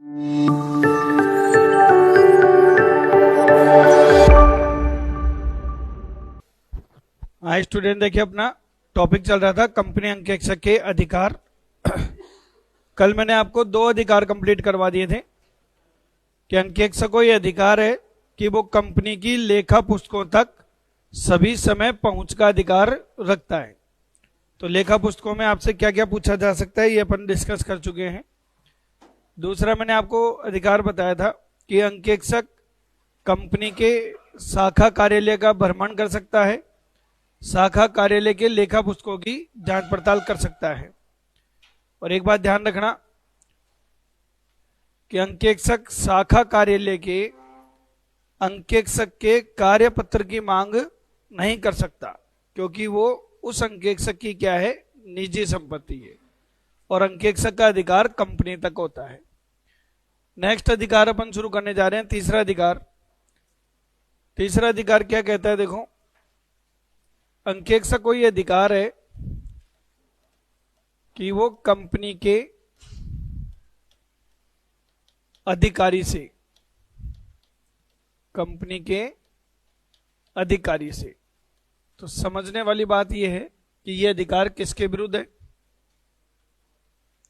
Hi student, देखिए अपना topic चल रहा था कंपनी अंकेक्षक के अधिकार। कल मैंने आपको 2 अधिकार कंप्लीट करवा दिए थे कि अंकेक्षक को यह अधिकार है कि वो कंपनी की लेखा पुस्तकों तक सभी समय पहुंच का अधिकार रखता है। तो लेखा पुस्तकों में आपसे क्या क्या पूछा जा सकता है ये अपन डिस्कस कर चुके हैं। दूसरा मैंने आपको अधिकार बताया था कि अंकेक्षक कंपनी के शाखा कार्यालय का भ्रमण कर सकता है, शाखा कार्यालय के लेखा पुस्तकों की जांच पड़ताल कर सकता है। और एक बात ध्यान रखना कि अंकेक्षक शाखा कार्यालय के अंकेक्षक के कार्यपत्र की मांग नहीं कर सकता, क्योंकि वो उस अंकेक्षक की क्या है, निजी संपत्ति है और अंकेक्षक का अधिकार कंपनी तक होता है। नेक्स्ट अधिकार अपन शुरू करने जा रहे हैं, तीसरा अधिकार। तीसरा अधिकार क्या कहता है, देखो अंकेक्षक को यह अधिकार है कि वो कंपनी के अधिकारी से तो समझने वाली बात यह है कि यह अधिकार किसके विरुद्ध है,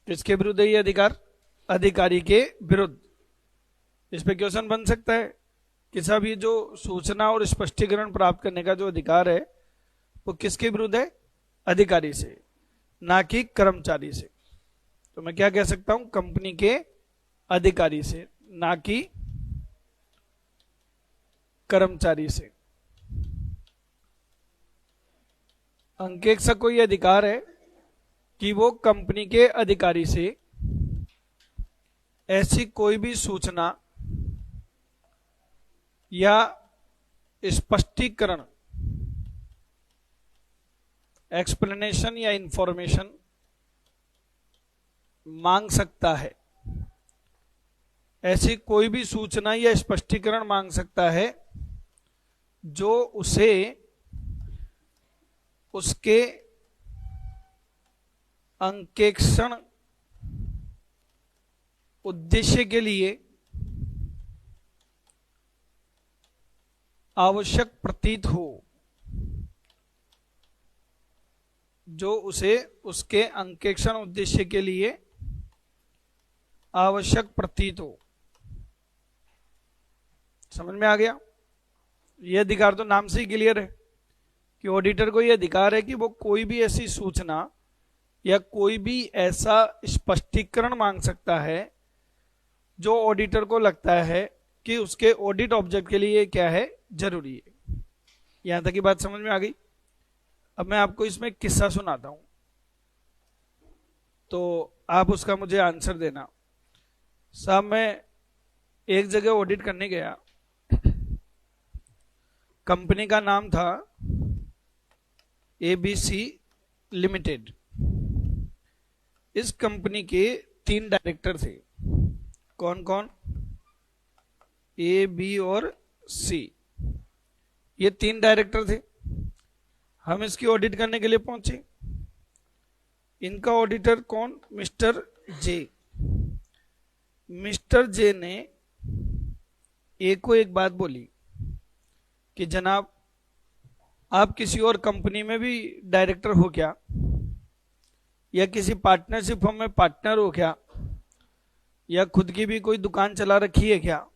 किसके विरुद्ध है यह अधिकार, अधिकारी के विरुद्ध। इस पे क्वेश्चन बन सकता है कि साहब ये जो सूचना और स्पष्टीकरण प्राप्त करने का जो अधिकार है वो किसके विरुद्ध है, अधिकारी से, ना कि कर्मचारी से। तो मैं क्या कह सकता हूं, कंपनी के अधिकारी से, ना कि कर्मचारी से। अंकेक्षक को यह अधिकार है कि वो कंपनी के अधिकारी से ऐसी कोई भी सूचना या स्पष्टीकरण, एक्सप्लेनेशन या इंफॉर्मेशन मांग सकता है, ऐसी कोई भी सूचना या स्पष्टीकरण मांग सकता है जो उसे उसके अंकेक्षण उद्देश्य के लिए आवश्यक प्रतीत हो, जो उसे उसके अंकेक्षण उद्देश्य के लिए आवश्यक प्रतीत हो। समझ में आ गया? यह अधिकार तो नाम से ही क्लियर है कि ऑडिटर को यह अधिकार है कि वो कोई भी ऐसी सूचना या कोई भी ऐसा स्पष्टीकरण मांग सकता है जो ऑडिटर को लगता है कि उसके ऑडिट ऑब्जेक्ट के लिए क्या है, जरूरी है। यहां तक की बात समझ में आ गई? अब मैं आपको इसमें किस्सा सुनाता हूं, तो आप उसका मुझे आंसर देना। साहब मैं एक जगह ऑडिट करने गया, कंपनी का नाम था ABC लिमिटेड। इस कंपनी के 3 डायरेक्टर थे। कौन कौन? A, B और C, ये 3 डायरेक्टर थे। हम इसकी ऑडिट करने के लिए पहुंचे। इनका ऑडिटर कौन? Mister J. मिस्टर जे ने ए को एक बात बोली कि जनाब आप किसी और कंपनी में भी डायरेक्टर हो क्या, या किसी पार्टनरशिप फर्म में पार्टनर हो क्या, या खुद की भी कोई दुकान चला रखी है क्या?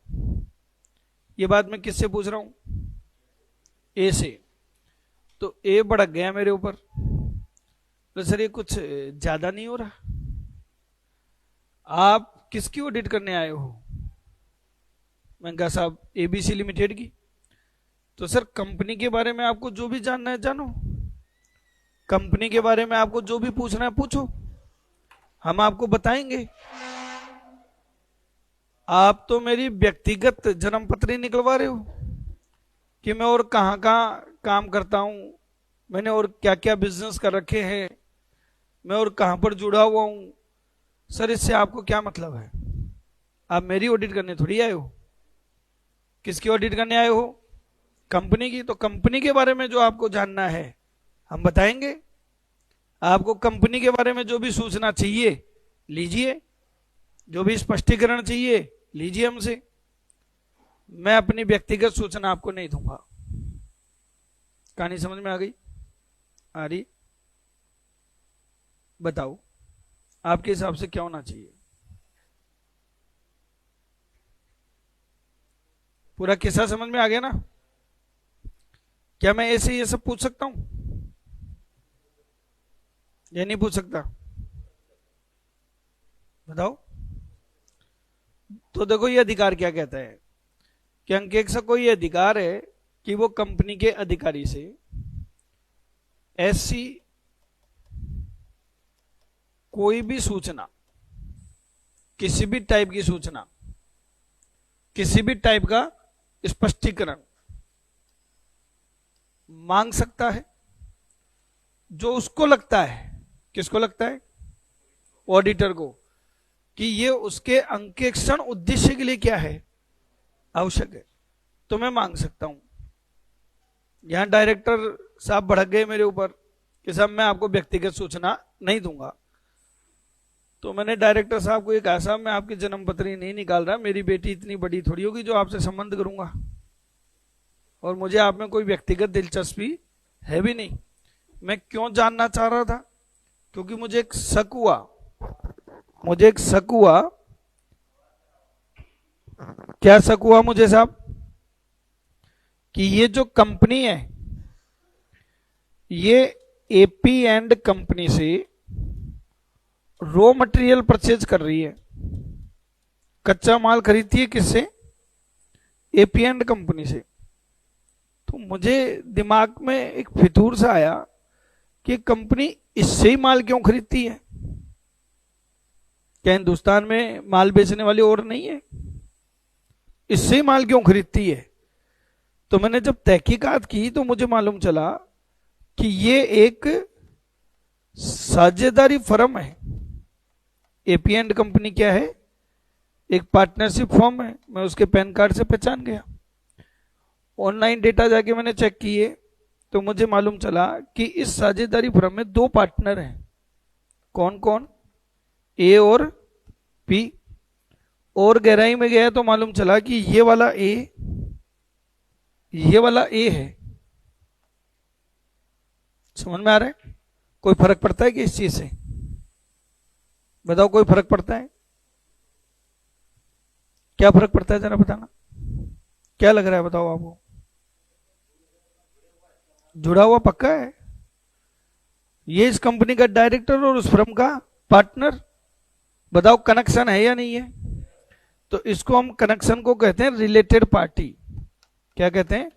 ये बात मैं किससे पूछ रहा हूं? ए से। तो ए भड़क गया मेरे ऊपर, तो सर ये कुछ ज्यादा नहीं हो रहा, आप किसकी ऑडिट करने आए हो? मैंने कहा साहब ABC लिमिटेड की। तो सर कंपनी के बारे में आपको जो भी जानना है जानो, कंपनी के बारे में आपको जो भी पूछना है पूछो, हम आपको बताएंगे। आप तो मेरी व्यक्तिगत जन्मपत्री निकलवा रहे हो कि मैं और कहां कहां काम करता हूं, मैंने और क्या क्या बिजनेस कर रखे हैं, मैं और कहां पर जुड़ा हुआ हूं। सर इससे आपको क्या मतलब है? आप मेरी ऑडिट करने थोड़ी आए हो। किसकी ऑडिट करने आए हो? कंपनी की। तो कंपनी के बारे में जो आपको जानना है हम बताएंगे। आपको कंपनी के बारे में जो भी सूचना चाहिए लीजिए, जो भी स्पष्टीकरण चाहिए लीजिए हमसे, मैं अपनी व्यक्तिगत सूचना आपको नहीं दूंगा। कहानी समझ में आ गई? आ रही? बताओ आपके हिसाब से क्या होना चाहिए? पूरा किस्सा समझ में आ गया ना? क्या मैं ऐसे ये सब पूछ सकता हूं या नहीं पूछ सकता? बताओ। तो देखो ये अधिकार क्या कहता है कि अंकेक्षक को ये अधिकार है कि वो कंपनी के अधिकारी से ऐसी कोई भी सूचना, किसी भी टाइप की सूचना, किसी भी टाइप का स्पष्टीकरण मांग सकता है जो उसको लगता है, किसको लगता है? ऑडिटर को, कि ये उसके अंकेक्षण उद्देश्य के लिए क्या है? आवश्यक है, तो मैं मांग सकता हूं। यहां डायरेक्टर साहब भड़क गए मेरे ऊपर कि साहब मैं आपको व्यक्तिगत सूचना नहीं दूंगा। तो मैंने डायरेक्टर साहब को ये कहा, साहब मैं आपकी जन्म पत्री नहीं निकाल रहा, मेरी बेटी इतनी बड़ी थोड़ी होगी जो आपसे संबंध करूंगा, और मुझे आप में कोई व्यक्तिगत दिलचस्पी है भी नहीं। मैं क्यों जानना चाह रहा था? क्योंकि मुझे एक शक हुआ। क्या शक हुआ मुझे साहब? कि ये जो कंपनी है ये एपी एंड कंपनी से रॉ मटेरियल परचेज कर रही है, कच्चा माल खरीदती है किससे? एपी एंड कंपनी से। तो मुझे दिमाग में एक फितूर सा आया कि कंपनी इससे ही माल क्यों खरीदती है? क्या हिंदुस्तान में माल बेचने वाले और नहीं है? इससे ही माल क्यों खरीदती है? तो मैंने जब तहकीकात की तो मुझे मालूम चला कि ये एक साझेदारी फर्म है। एपी एंड कंपनी क्या है? एक पार्टनरशिप फर्म है। मैं उसके पैन कार्ड से पहचान गया। ऑनलाइन डेटा जाके मैंने चेक किए तो मुझे मालूम चला कि इस साझेदारी फर्म में 2 पार्टनर हैं। कौन कौन? ए और पी। और गहराई में गया तो मालूम चला कि ये वाला ए है। समझ में आ रहा है? कोई फर्क पड़ता है कि इस चीज से? बताओ, कोई फर्क पड़ता है? क्या फर्क पड़ता है जरा बताना। क्या लग रहा है बताओ आपको? जुड़ा हुआ पक्का है? ये इस कंपनी का डायरेक्टर और उस फर्म का पार्टनर। बताओ कनेक्शन है या नहीं है? तो इसको हम कनेक्शन को कहते हैं रिलेटेड पार्टी। क्या कहते हैं?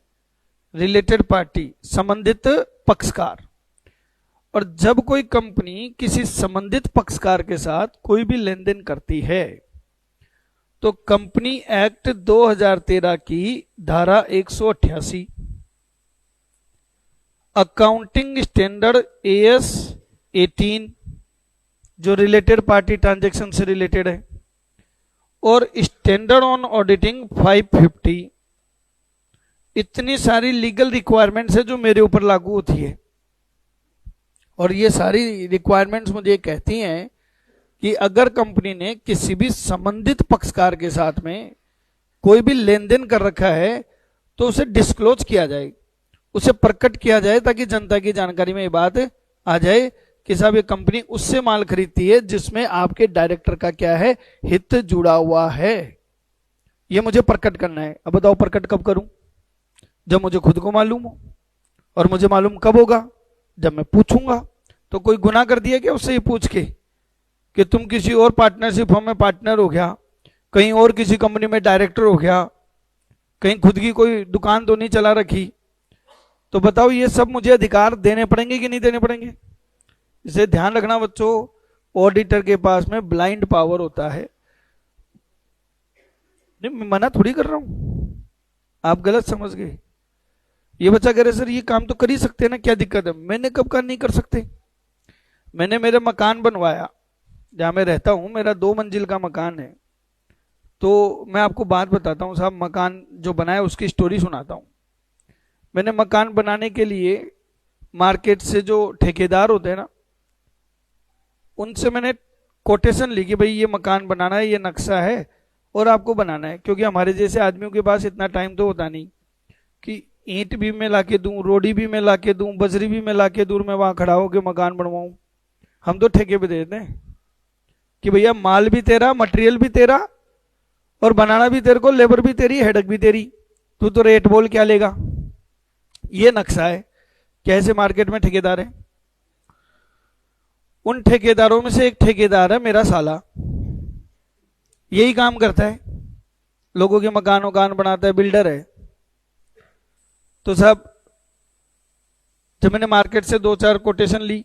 रिलेटेड पार्टी, संबंधित पक्षकार। और जब कोई कंपनी किसी संबंधित पक्षकार के साथ कोई भी लेन देन करती है तो कंपनी एक्ट 2013 की धारा 188, अकाउंटिंग स्टैंडर्ड AS 18 जो रिलेटेड पार्टी ट्रांजैक्शन से रिलेटेड है, और स्टैंडर्ड ऑन ऑडिटिंग 550, इतनी सारी लीगल रिक्वायरमेंट्स है जो मेरे ऊपर लागू होती है। और ये सारी रिक्वायरमेंट्स मुझे कहती हैं कि अगर कंपनी ने किसी भी संबंधित पक्षकार के साथ में कोई भी लेन देन कर रखा है तो उसे डिस्क्लोज किया जाए, उसे प्रकट किया जाए, ताकि जनता की जानकारी में ये बात आ जाए कि साहब ये कंपनी उससे माल खरीदती है जिसमें आपके डायरेक्टर का क्या है? हित जुड़ा हुआ है। ये मुझे प्रकट करना है। अब बताओ प्रकट कब करूं? जब मुझे खुद को मालूम हो। और मुझे मालूम कब होगा? जब मैं पूछूंगा। तो कोई गुनाह कर दिया क्या उससे ये पूछ के कि तुम किसी और पार्टनरशिप फर्म में पार्टनर हो गया, कहीं और किसी कंपनी में डायरेक्टर हो गया, कहीं खुद की कोई दुकान तो नहीं चला रखी? तो बताओ ये सब मुझे अधिकार देने पड़ेंगे कि नहीं देने पड़ेंगे? इसे ध्यान रखना बच्चों, ऑडिटर के पास में ब्लाइंड पावर होता है। नहीं, मैं मना थोड़ी कर रहा हूं, आप गलत समझ गए। ये बच्चा कह रहे सर ये काम तो कर ही सकते हैं ना, क्या दिक्कत है? मैंने कब काम नहीं कर सकते? मैंने मेरे मकान बनवाया जहां मैं रहता हूं, मेरा 2 मंजिल का मकान है। तो मैं आपको बात बताता हूं साहब, मकान जो बनाया उसकी स्टोरी सुनाता हूं। मैंने मकान बनाने के लिए मार्केट से जो ठेकेदार होते हैं ना, उनसे मैंने कोटेशन ली कि भाई ये मकान बनाना है, ये नक्शा है और आपको बनाना है, क्योंकि हमारे जैसे आदमियों के पास इतना टाइम तो होता नहीं कि ईंट भी मैं ला के दूँ, रोडी भी मैं ला के दूँ, बजरी भी मैं ला के दूँ, मैं वहाँ खड़ा होकर मकान बनवाऊँ। हम तो ठेके पे देते हैं कि भैया माल भी तेरा, मटेरियल भी तेरा, और बनाना भी तेरे को, लेबर भी तेरी, हेडक भी तेरी, तू तो रेट बोल क्या लेगा। ये नक्शा है। कैसे मार्केट में ठेकेदार है, उन ठेकेदारों में से एक ठेकेदार है मेरा साला, यही काम करता है, लोगों के मकान वकान बनाता है, बिल्डर है। तो साहब जब मैंने मार्केट से 2-4 कोटेशन ली,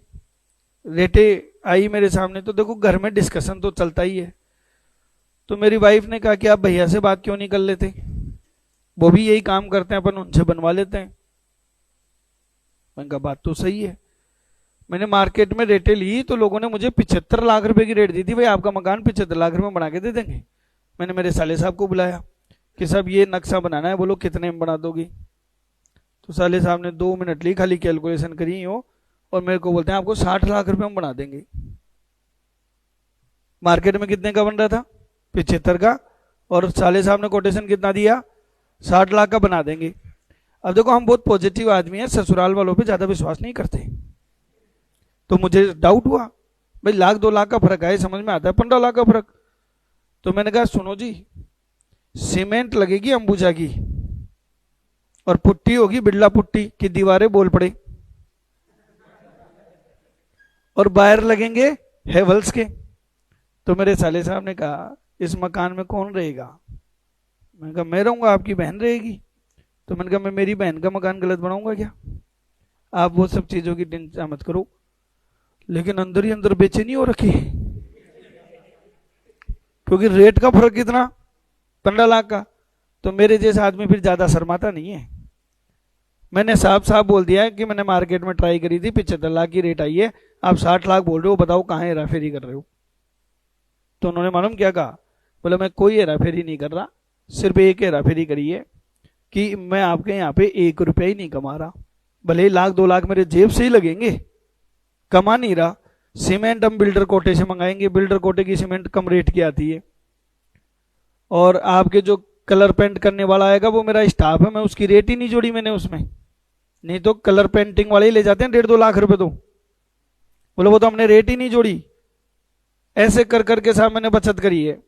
रेटें आई मेरे सामने, तो देखो घर में डिस्कशन तो चलता ही है। तो मेरी वाइफ ने कहा कि आप भैया से बात क्यों नहीं कर लेते, वो भी यही काम करते हैं, अपन उनसे बनवा लेते हैं। मैंने कहा बात तो सही है। मैंने मार्केट में रेटें ली तो लोगों ने मुझे 75 लाख रुपए की रेट दी थी, भाई आपका मकान 75 लाख रुपए में बना के दे देंगे। मैंने मेरे साले साहब को बुलाया कि साहब ये नक्शा बनाना है, बोलो कितने में बना दोगी। तो साले साहब ने 2 मिनट ली, खाली कैलकुलेशन करी हो, और मेरे को बोलते हैं आपको 60 लाख रुपए में बना देंगे। मार्केट में कितने का बन रहा था, 75 का, और साले साहब ने कोटेशन कितना दिया, 60 लाख का बना देंगे। अब देखो हम बहुत पॉजिटिव आदमी हैं, ससुराल वालों पे ज्यादा विश्वास नहीं करते, तो मुझे डाउट हुआ, भाई 1-2 लाख का फर्क है, समझ में आता है 15 लाख का फर्क। तो मैंने कहा सुनो जी, सीमेंट लगेगी अंबुजा की, और पुट्टी होगी बिरला पुट्टी की, दीवारें बोल पड़े, और बाहर लगेंगे हेवल्स के। तो मेरे साले साहब ने कहा इस मकान में कौन रहेगा। मैंने कहा मैं रहूंगा, आपकी बहन रहेगी। तो मैंने कहा मैं मेरी बहन का मकान गलत बनाऊंगा क्या, आप वो सब चीजों की चिंता मत करो। लेकिन अंदर ही अंदर बेचैनी हो रखी, क्योंकि रेट का फर्क कितना, 15 लाख का। तो मेरे जैसा आदमी फिर ज्यादा शर्माता नहीं है। मैंने साफ बोल दिया कि मैंने मार्केट में ट्राई करी थी, 75 लाख की रेट आई है, आप 60 लाख बोल रहे हो, बताओ कहाँ हेराफेरी कर रहे हो। तो उन्होंने मालूम क्या कहा, बोला मैं कोई हेराफेरी नहीं कर रहा, सिर्फ एक हेराफेरी करी है कि मैं आपके यहाँ पे 1 रुपया ही नहीं कमा रहा, भले ही 1-2 लाख मेरे जेब से ही लगेंगे, कमा नहीं रहा। सीमेंट हम बिल्डर कोटे से मंगाएंगे, बिल्डर कोटे की सीमेंट कम रेट की आती है, और आपके जो कलर पेंट करने वाला आएगा वो मेरा स्टाफ है, मैं उसकी रेट ही नहीं जोड़ी मैंने उसमें, नहीं तो कलर पेंटिंग वाले ही ले जाते हैं 1.5-2 लाख रुपए। तो बोले वो तो हमने रेट ही नहीं जोड़ी। ऐसे कर करके साहब मैंने बचत करी है।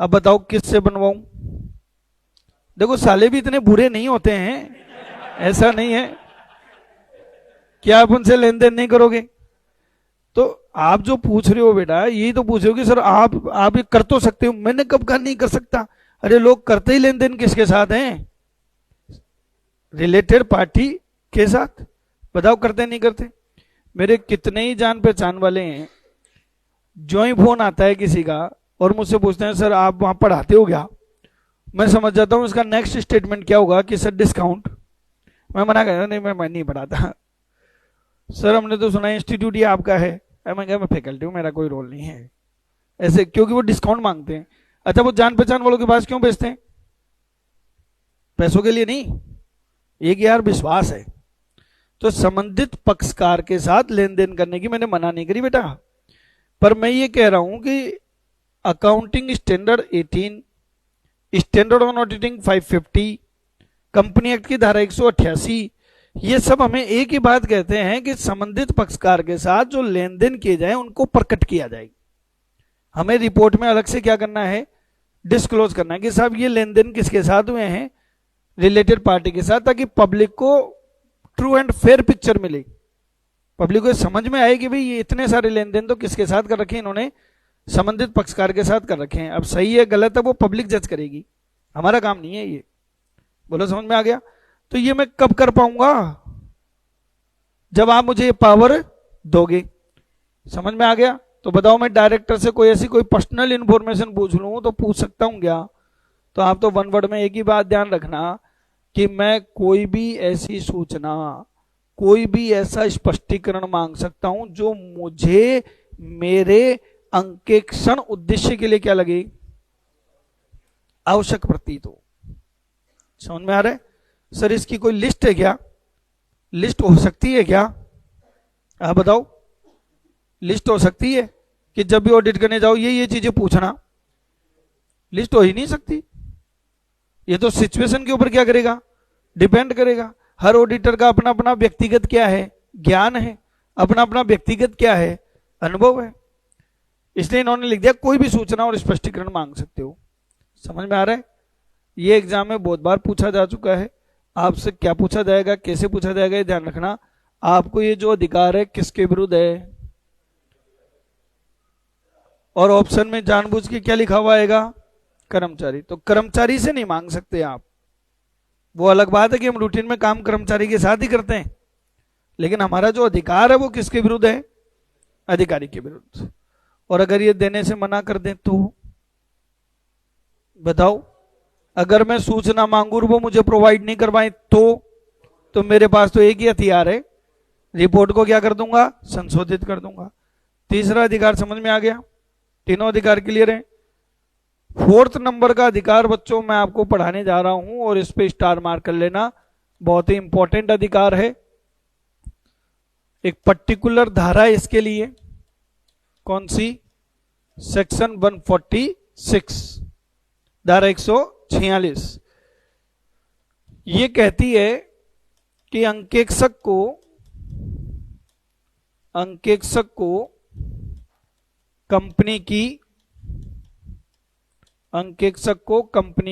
अब बताओ किससे बनवाऊं। देखो साले भी इतने बुरे नहीं होते हैं, ऐसा नहीं है कि आप उनसे लेन देन नहीं करोगे। तो आप जो पूछ रहे हो बेटा, यही तो पूछ रहे हो कि सर आप ये कर तो सकते हो। मैंने कब कहा नहीं कर सकता, अरे लोग करते ही लेन देन किसके साथ हैं, रिलेटेड पार्टी के साथ। बताओ करते नहीं करते। मेरे कितने ही जान पहचान वाले हैं, जो ही फोन आता है किसी का और मुझसे पूछते हैं सर आप वहां पढ़ाते हो क्या, मैं समझ जाता हूं इसका नेक्स्ट स्टेटमेंट क्या होगा कि सर डिस्काउंट। मैं मना कर नहीं, मैं नहीं पढ़ाता। सर हमने तो सुना इंस्टीट्यूट ही आपका है। मैं क्या, मैं फैकल्टी हूँ, मेरा कोई रोल नहीं है ऐसे, क्योंकि वो डिस्काउंट मांगते हैं। अच्छा वो जान पहचान वालों के पास क्यों बेचते हैं, पैसों के लिए नहीं, एक यार विश्वास है। तो संबंधित पक्षकार के साथ लेन देन करने की मैंने मना नहीं करी बेटा, पर मैं ये कह रहा हूं कि accounting standard 18, standard on auditing 550, company act की धारा 188, ये सब हमें एक ही बात कहते हैं कि संबंधित पक्षकार के साथ जो लेन देन किए जाए उनको प्रकट किया जाए। हमें रिपोर्ट में अलग से क्या करना है, डिस्क्लोज करना है कि साहब ये लेन देन किसके साथ हुए हैं, रिलेटेड पार्टी के साथ, ताकि पब्लिक को ट्रू एंड फेयर पिक्चर मिले, पब्लिक को समझ में आए कि भाई ये इतने सारे लेन देन तो किसके साथ कर रखे हैं, इन्होंने संबंधित पक्षकार के साथ कर रखे हैं। अब सही है गलत है वो पब्लिक जज करेगी, हमारा काम नहीं है ये। बोलो समझ में आ गया। तो ये मैं कब कर पाऊंगा, जब आप मुझे पावर दोगे। समझ में आ गया। तो बताओ मैं डायरेक्टर से कोई ऐसी कोई पर्सनल इंफॉर्मेशन पूछ लूं तो पूछ सकता हूं क्या। तो आप तो वन वर्ड में एक ही बात ध्यान रखना कि मैं कोई भी ऐसी सूचना, कोई भी ऐसा स्पष्टीकरण मांग सकता हूं जो मुझे मेरे अंकेक्षण उद्देश्य के लिए क्या लगे, आवश्यक प्रतीत हो। समझ में आ रहा है। सर इसकी कोई लिस्ट है क्या, लिस्ट हो सकती है क्या, आप बताओ, लिस्ट हो सकती है कि जब भी ऑडिट करने जाओ ये चीजें पूछना, लिस्ट हो ही नहीं सकती। ये तो सिचुएशन के ऊपर क्या करेगा, डिपेंड करेगा। हर ऑडिटर का अपना अपना व्यक्तिगत क्या है, ज्ञान है, अपना अपना व्यक्तिगत क्या है, अनुभव है। इसलिए इन्होंने लिख दिया कोई भी सूचना और स्पष्टीकरण मांग सकते हो। समझ में आ रहा है? ये एग्जाम में बहुत बार पूछा जा चुका है। आपसे क्या पूछा जाएगा, कैसे पूछा जाएगा, ये ध्यान रखना। आपको ये जो अधिकार है किसके विरुद्ध है, और ऑप्शन में जानबूझ के क्या लिखा हुआ आएगा, कर्मचारी। तो कर्मचारी से नहीं मांग सकते आप। वो अलग बात है कि हम रूटीन में काम कर्मचारी के साथ ही करते हैं, लेकिन हमारा जो अधिकार है वो किसके विरुद्ध है, अधिकारी के विरुद्ध। और अगर ये देने से मना कर दें तो बताओ, अगर मैं सूचना मांगू और वो मुझे प्रोवाइड नहीं करवाएं तो मेरे पास तो एक ही हथियार है, रिपोर्ट को क्या कर दूंगा, संशोधित कर दूंगा। तीसरा अधिकार समझ में आ गया? तीनों अधिकार क्लियर है? फोर्थ नंबर का अधिकार बच्चों मैं आपको पढ़ाने जा रहा हूं और इस पे स्टार मार्क कर लेना, बहुत ही इंपॉर्टेंट अधिकार है। एक पर्टिकुलर धारा है इसके लिए, कौन सी, सेक्शन 146, धारा 146। ये कहती है कि अंकेक्षक को कंपनी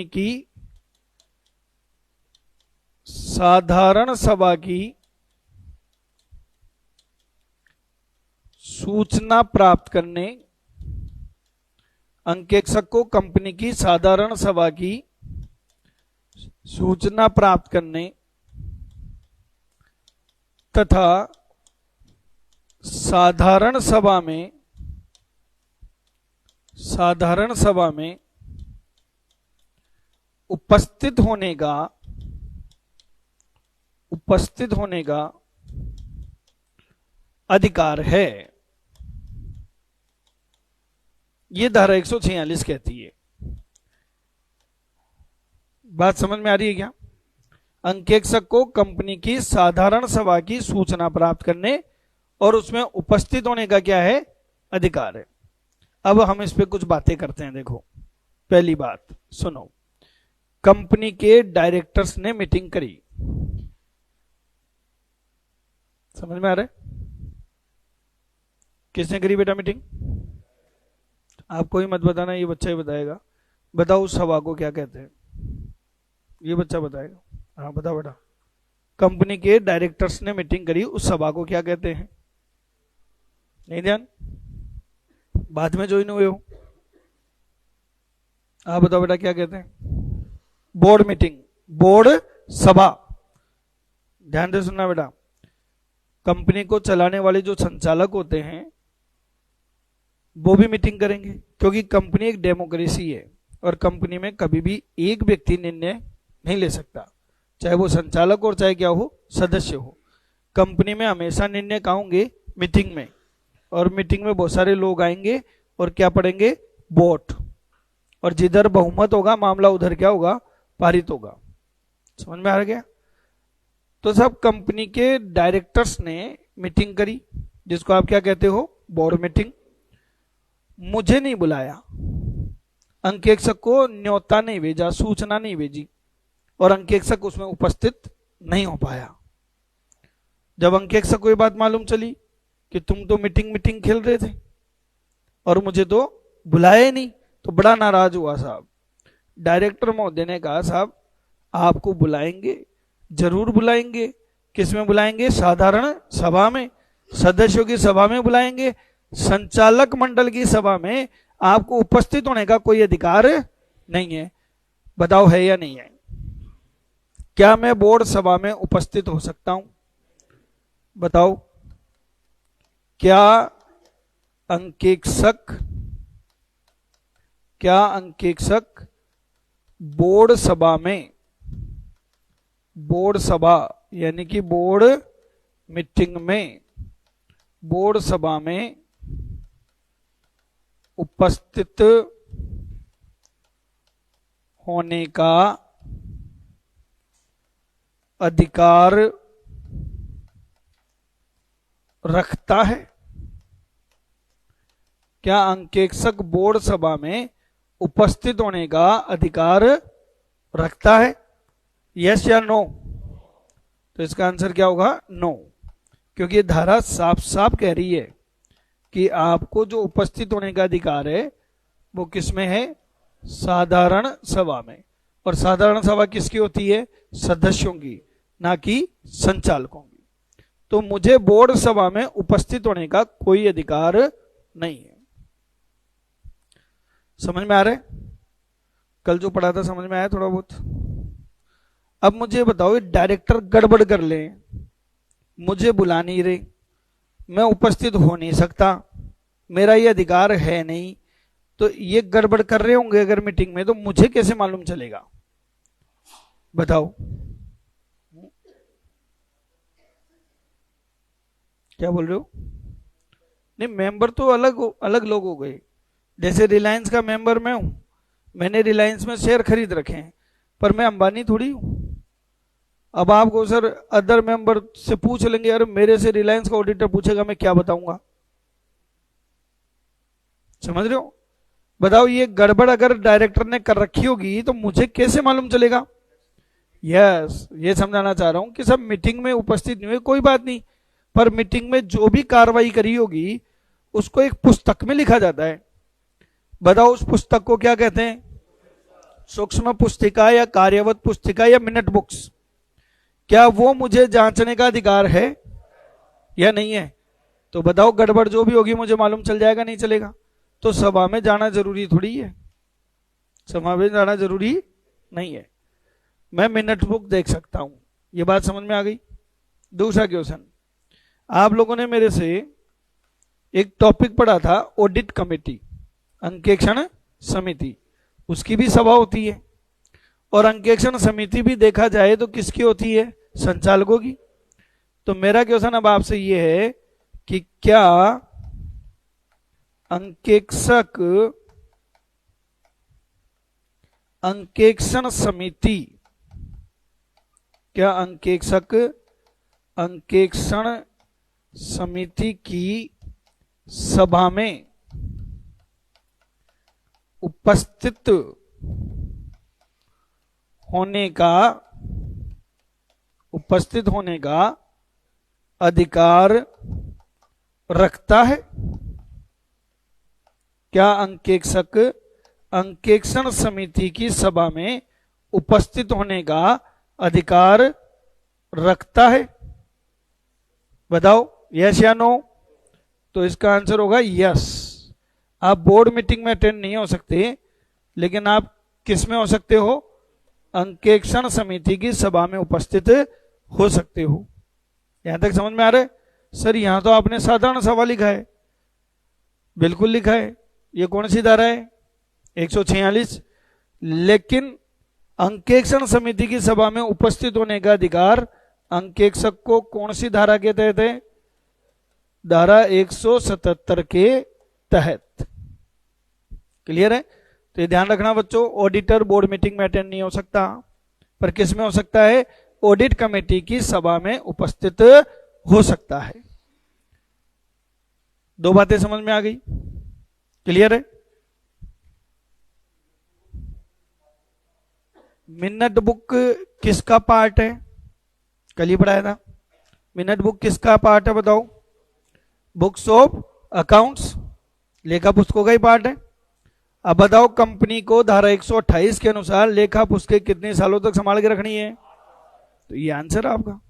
की साधारण सभा की सूचना प्राप्त करने, अंकेक्षक को कंपनी की साधारण सभा की सूचना प्राप्त करने तथा साधारण सभा में उपस्थित होने का अधिकार है। ये धारा 146 कहती है। बात समझ में आ रही है क्या? अंकेक्षक को कंपनी की साधारण सभा की सूचना प्राप्त करने और उसमें उपस्थित होने का क्या है, अधिकार है। अब हम इस पे कुछ बातें करते हैं। देखो, पहली बात सुनो, कंपनी के डायरेक्टर्स ने मीटिंग करी। समझ में आ रहा है? किसने करी बेटा मीटिंग? आपको ही मत बताना, ये बच्चा ही बताएगा। बताओ उस सभा को क्या कहते हैं, ये बच्चा बताएगा। हाँ बताओ बेटा, कंपनी के डायरेक्टर्स ने मीटिंग करी, उस सभा को क्या कहते हैं? नहीं ध्यान, बाद में ज्वाइन हुए हो। आप बताओ बेटा क्या कहते हैं? बोर्ड मीटिंग, बोर्ड सभा। ध्यान से सुनना बेटा, कंपनी को चलाने वाले जो संचालक होते हैं वो भी मीटिंग करेंगे, क्योंकि कंपनी एक डेमोक्रेसी है और कंपनी में कभी भी एक व्यक्ति निर्णय नहीं ले सकता, चाहे वो संचालक और चाहे क्या हो, सदस्य हो। कंपनी में हमेशा निर्णय कहाँ होंगे? मीटिंग में। और मीटिंग में बहुत सारे लोग आएंगे और क्या पढ़ेंगे? वोट। और जिधर बहुमत होगा मामला उधर क्या होगा? पारित होगा। समझ में आ गया? तो सब कंपनी के डायरेक्टर्स ने मीटिंग करी, जिसको आप क्या कहते हो? Board meeting. मुझे नहीं बुलाया, अंकेक्षक को न्योता नहीं भेजा, सूचना नहीं भेजी, और अंकेक्षक उसमें उपस्थित नहीं हो पाया। जब अंकेक्षक को ये बात मालूम चली कि तुम तो मीटिंग खेल रहे थे और मुझे तो बुलाया ही नहीं, तो बड़ा नाराज हुआ साहब। डायरेक्टर महोदय ने कहा, साहब आपको बुलाएंगे, जरूर बुलाएंगे। किस में बुलाएंगे? साधारण सभा में, सदस्यों की सभा में बुलाएंगे। संचालक मंडल की सभा में आपको उपस्थित होने का कोई अधिकार नहीं है। बताओ है या नहीं है? क्या मैं बोर्ड सभा में उपस्थित हो सकता हूं? बताओ, क्या अंकेक्षक बोर्ड सभा यानी कि बोर्ड मीटिंग में, बोर्ड सभा में उपस्थित होने का अधिकार रखता है? क्या अंकेक्षक बोर्ड सभा में उपस्थित होने का अधिकार रखता है? यस या नो? तो इसका आंसर क्या होगा? नो, क्योंकि धारा साफ साफ कह रही है कि आपको जो उपस्थित होने का अधिकार है वो किसमें है? साधारण सभा में। और साधारण सभा किसकी होती है? सदस्यों की, ना कि संचालकों की। तो मुझे बोर्ड सभा में उपस्थित होने का कोई अधिकार नहीं है। समझ में आ रहा है? कल जो पढ़ा था समझ में आया थोड़ा बहुत? अब मुझे बताओ, डायरेक्टर गड़बड़ कर ले, मुझे बुला नहीं रहे, मैं उपस्थित हो नहीं सकता, मेरा ये अधिकार है नहीं, तो ये गड़बड़ कर रहे होंगे अगर मीटिंग में, तो मुझे कैसे मालूम चलेगा? बताओ, क्या बोल रहे हो? नहीं, मेंबर तो अलग अलग लोग हो गए। जैसे रिलायंस का मेंबर मैं हूं, मैंने रिलायंस में शेयर खरीद रखे हैं, पर मैं अंबानी थोड़ी हूं। अब आपको सर अदर मेंबर से पूछ लेंगे, यार मेरे से रिलायंस का ऑडिटर पूछेगा, मैं क्या बताऊंगा? समझ रहे हो? बताओ, ये गड़बड़ अगर डायरेक्टर ने कर रखी होगी तो मुझे कैसे मालूम चलेगा? यस, ये समझाना चाह रहा हूं कि सब मीटिंग में उपस्थित नहीं हुए कोई बात नहीं, पर मीटिंग में जो भी कार्रवाई करी होगी उसको एक पुस्तक में लिखा जाता है। बताओ, उस पुस्तक को क्या कहते हैं? सूक्ष्म पुस्तिका या कार्यवत पुस्तिका या मिनट बुक्स। क्या वो मुझे जांचने का अधिकार है या नहीं है? तो बताओ, गड़बड़ जो भी होगी मुझे मालूम चल जाएगा, नहीं चलेगा? तो सभा में जाना जरूरी थोड़ी है, सभा में जाना जरूरी नहीं है। मैं मिनट बुक देख सकता हूं। ये बात समझ में आ गई? दूसरा क्वेश्चन, आप लोगों ने मेरे से एक टॉपिक पढ़ा था, ऑडिट कमेटी, अंकेक्षण समिति, उसकी भी सभा होती है। और अंकेक्षण समिति भी देखा जाए तो किसकी होती है? संचालकों की। तो मेरा क्वेश्चन अब आपसे ये है कि क्या अंकेक्षण समिति, क्या अंकेक्षण समिति की सभा में उपस्थित होने का अधिकार रखता है? क्या अंकेक्षण समिति की सभा में उपस्थित होने का अधिकार रखता है? बताओ, यस या नो? तो इसका आंसर होगा यस। आप बोर्ड मीटिंग में अटेंड नहीं हो सकते, लेकिन आप किस में हो सकते हो? अंकेक्षण समिति की सभा में उपस्थित हो सकते हो। यहां तक समझ में आ रहा है? सर यहां तो आपने साधारण सभा लिखा है। बिल्कुल लिखा है। ये कौन सी धारा है? 146। लेकिन अंकेक्षण समिति की सभा में उपस्थित होने का अधिकार अंकेक्षक को कौन सी धारा के तहत है? धारा 177 के तहत। क्लियर है? तो ये ध्यान रखना बच्चों, ऑडिटर बोर्ड मीटिंग में अटेंड नहीं हो सकता, पर किस में हो सकता है? ऑडिट कमेटी की सभा में उपस्थित हो सकता है। दो बातें समझ में आ गई? क्लियर है? मिनट बुक किसका पार्ट है? कल ही पढ़ाया था। मिनट बुक किसका पार्ट है बताओ? बुक्स ऑफ अकाउंट्स, लेखा पुस्तकों का ही पार्ट है। अब बताओ, कंपनी को धारा 128 के अनुसार लेखा पुस्तकें कितने सालों तक संभाल के रखनी है? तो ये आंसर है आपका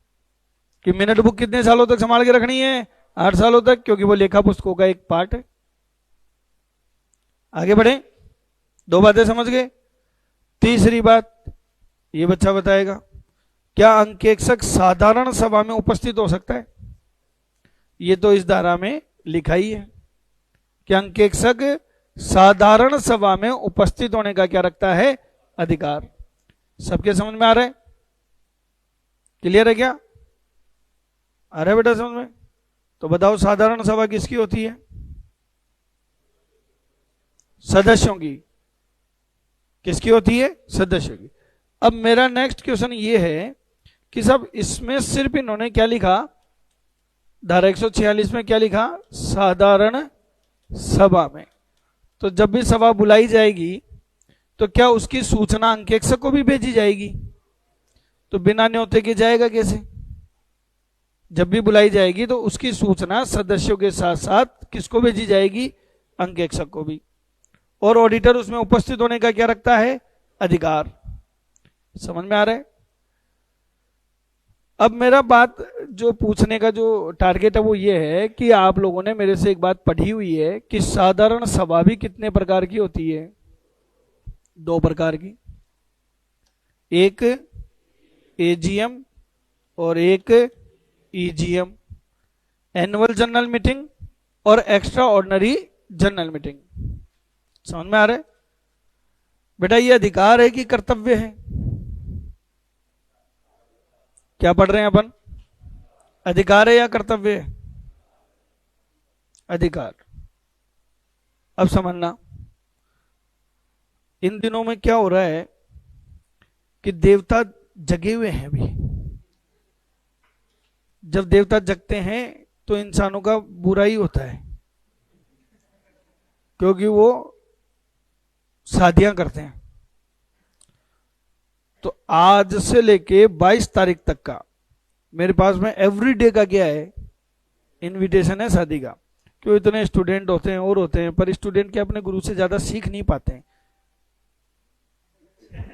कि मिनट बुक कितने सालों तक संभाल के रखनी है? 8 सालों तक, क्योंकि वो लेखा पुस्तकों का एक पार्ट है। आगे बढ़े, दो बातें समझ गए। तीसरी बात ये बच्चा बताएगा, क्या अंकेक्षक साधारण सभा में उपस्थित हो सकता है? ये तो इस धारा में लिखा ही है कि अंकेक्षक साधारण सभा में उपस्थित होने का क्या रखता है? अधिकार। सबके समझ में आ रहा है? क्लियर है क्या? आ रहा है बेटा समझ में? तो बताओ, साधारण सभा किसकी होती है? सदस्यों की। किसकी होती है? सदस्यों की। अब मेरा नेक्स्ट क्वेश्चन ये है कि सब इसमें सिर्फ इन्होंने क्या लिखा? धारा 146 में क्या लिखा? साधारण सभा में। तो जब भी सभा बुलाई जाएगी तो क्या उसकी सूचना अंकेक्षक को भी भेजी जाएगी? तो बिना न्योते के जाएगा कैसे? जब भी बुलाई जाएगी तो उसकी सूचना सदस्यों के साथ साथ किसको भेजी जाएगी? अंकेक्षक को भी। और ऑडिटर उसमें उपस्थित होने का क्या रखता है? अधिकार। समझ में आ रहा है? अब मेरा बात जो पूछने का जो टारगेट है वो ये है कि आप लोगों ने मेरे से एक बात पढ़ी हुई है कि साधारण सभा भी कितने प्रकार की होती है? 2 प्रकार की, एक एजीएम और एक ईजीएम, एनुअल जनरल मीटिंग और एक्स्ट्रा ऑर्डिनरी जनरल मीटिंग। समझ में आ रहा है? बेटा ये अधिकार है कि कर्तव्य है? क्या पढ़ रहे हैं अपन? अधिकार है या कर्तव्य है? अधिकार। अब समझना, इन दिनों में क्या हो रहा है कि देवता जगे हुए हैं अभी। जब देवता जगते हैं तो इंसानों का बुरा ही होता है, क्योंकि वो शादियां करते हैं। तो आज से लेके 22 तारीख तक का मेरे पास में एवरीडे का क्या है? इनविटेशन है शादी का। क्यों? इतने स्टूडेंट होते हैं और होते हैं, पर स्टूडेंट के अपने गुरु से ज्यादा सीख नहीं पाते हैं।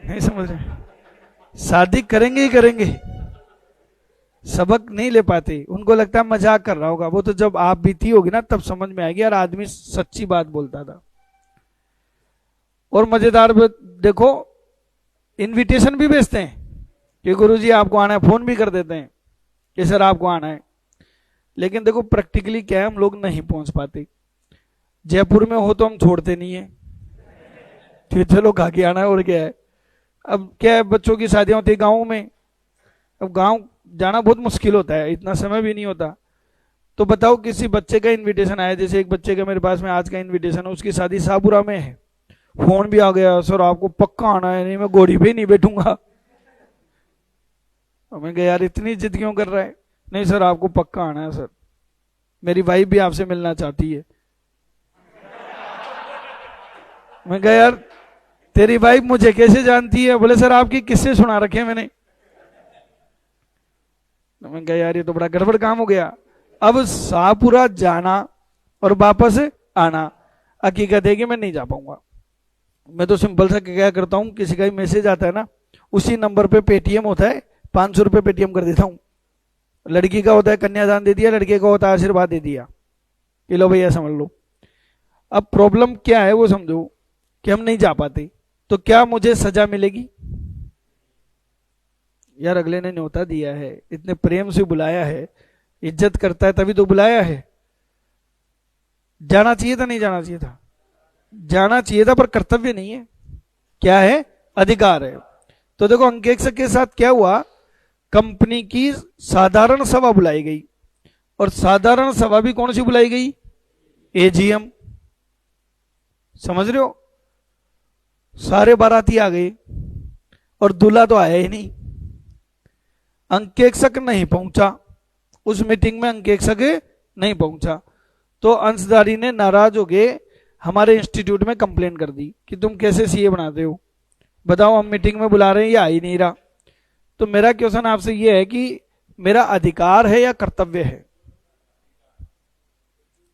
नहीं समझ रहे? शादी करेंगे ही करेंगे, सबक नहीं ले पाते। उनको लगता है मजाक कर रहा होगा। वो तो जब आप बीती होगी ना तब समझ में आएगी यार आदमी सच्ची बात बोलता था। और मजेदार देखो, इनविटेशन भी भेजते हैं कि गुरुजी आपको आना है, फोन भी कर देते हैं कि सर आपको आना है। लेकिन देखो प्रैक्टिकली क्या है, हम लोग नहीं पहुंच पाते। जयपुर में हो तो हम छोड़ते नहीं है कि चलो खा के आना है, और क्या है। अब क्या है, बच्चों की शादियां होती है गाँव में। अब गाँव जाना बहुत मुश्किल होता है, इतना समय भी नहीं होता। तो बताओ किसी बच्चे का इनविटेशन आया, जैसे एक बच्चे का मेरे पास में आज का इनविटेशन है, उसकी शादी शाहपुरा में है। फोन भी आ गया, सर आपको पक्का आना है, नहीं मैं घोड़ी पे नहीं बैठूंगा। मैं कहा यार इतनी जिद क्यों कर रहा है? नहीं सर आपको पक्का आना है सर, मेरी वाइफ भी आपसे मिलना चाहती है। मैं कहा यार तेरी वाइफ मुझे कैसे जानती है? बोले सर आपकी किससे सुना रखे मैंने। मैं कहा यार ये तो बड़ा गड़बड़ काम हो गया। अब शाहपुरा जाना और वापस आना, हकीकत है कि मैं नहीं जा पाऊंगा। मैं तो सिंपल सा क्या करता हूँ, किसी का मैसेज आता है ना, उसी नंबर पे पेटीएम होता है, 500 रुपये पेटीएम कर देता हूँ। लड़की का होता है कन्यादान दे दिया, लड़के का होता है आशीर्वाद दे दिया कि लो भैया समझ लो। अब प्रॉब्लम क्या है वो समझो कि हम नहीं जा पाते। तो क्या मुझे सजा मिलेगी? यार अगले ने न्योता दिया है, इतने प्रेम से बुलाया है, इज्जत करता है तभी तो बुलाया है। जाना चाहिए था नहीं जाना चाहिए था? जाना चाहिए था, पर कर्तव्य नहीं है। क्या है? अधिकार है। तो देखो अंकेक्षक के साथ क्या हुआ, कंपनी की साधारण सभा बुलाई गई। और साधारण सभा भी कौन सी बुलाई गई? एजीएम। समझ रहे हो? सारे बाराती आ गए और दूल्हा तो आया ही नहीं। अंकेक्षक नहीं पहुंचा उस मीटिंग में, अंकेक्षक नहीं पहुंचा। तो अंशधारी ने नाराज हो गए, हमारे इंस्टीट्यूट में कंप्लेन कर दी कि तुम कैसे सीए बनाते हो, बताओ हम मीटिंग में बुला रहे हैं, ये आ ही नहीं रहा। तो मेरा क्वेश्चन आपसे ये है कि मेरा अधिकार है या कर्तव्य है?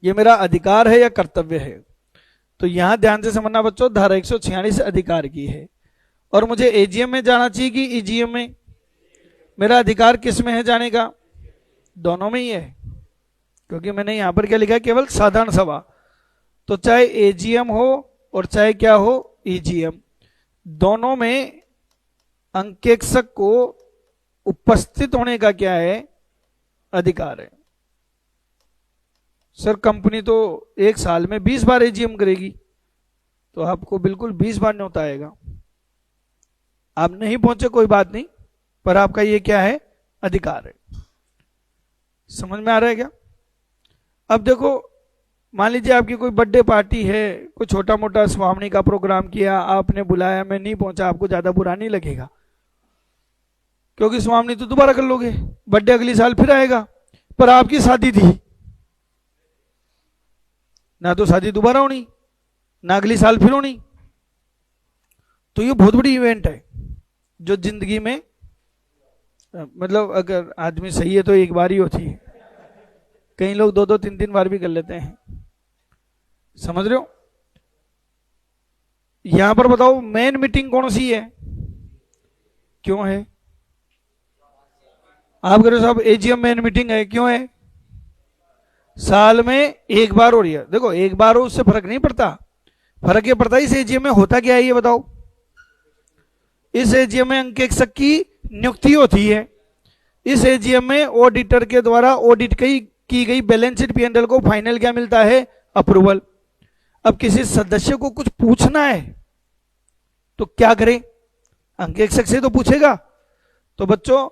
ये मेरा अधिकार है या कर्तव्य है? तो यहां ध्यान से समझना बच्चों, धारा 146 अधिकार की है। और मुझे एजीएम में जाना चाहिए कि ईजीएम में? मेरा अधिकार किस में है जाने का? दोनों में ही है, क्योंकि मैंने यहां पर क्या लिखा है, केवल साधारण सभा। तो चाहे एजीएम हो और चाहे क्या हो, ईजीएम, दोनों में अंकेक्षक को उपस्थित होने का क्या है? अधिकार है। सर कंपनी तो एक साल में 20 बार एजीएम करेगी, तो आपको बिल्कुल 20 बार न्योता आएगा। आप नहीं पहुंचे कोई बात नहीं, पर आपका ये क्या है? अधिकार है। समझ में आ रहा है क्या? अब देखो, मान लीजिए आपकी कोई बर्थडे पार्टी है, कोई छोटा मोटा स्वामी का प्रोग्राम किया, आपने बुलाया, मैं नहीं पहुंचा, आपको ज्यादा बुरा नहीं लगेगा, क्योंकि स्वामी तो दोबारा कर लोगे, बर्थडे अगली साल फिर आएगा। पर आपकी शादी थी, ना तो शादी दोबारा होनी, ना अगली साल फिर होनी। तो ये बहुत बड़ी इवेंट है जो जिंदगी में, मतलब अगर आदमी सही है तो एक बार ही होती है, कई लोग 2-2 3-3 बार भी कर लेते हैं। समझ रहे हो? यहां पर बताओ मेन मीटिंग कौन सी है, क्यों है? आप कह रहे हो साहब एजीएम मेन मीटिंग है, क्यों है? साल में एक बार हो रही है। देखो एक बार हो उससे फर्क नहीं पड़ता, फर्क ये पड़ता है इस एजीएम में होता क्या है ये बताओ। इस एजीएम में अंकेक्षक की नियुक्ति होती है। इस एजीएम में ऑडिटर के द्वारा ऑडिट की गई बैलेंस शीट पी&एल को फाइनल क्या मिलता है? अप्रूवल। अब किसी सदस्य को कुछ पूछना है तो क्या करें? अंकेक्षक से तो पूछेगा। तो बच्चों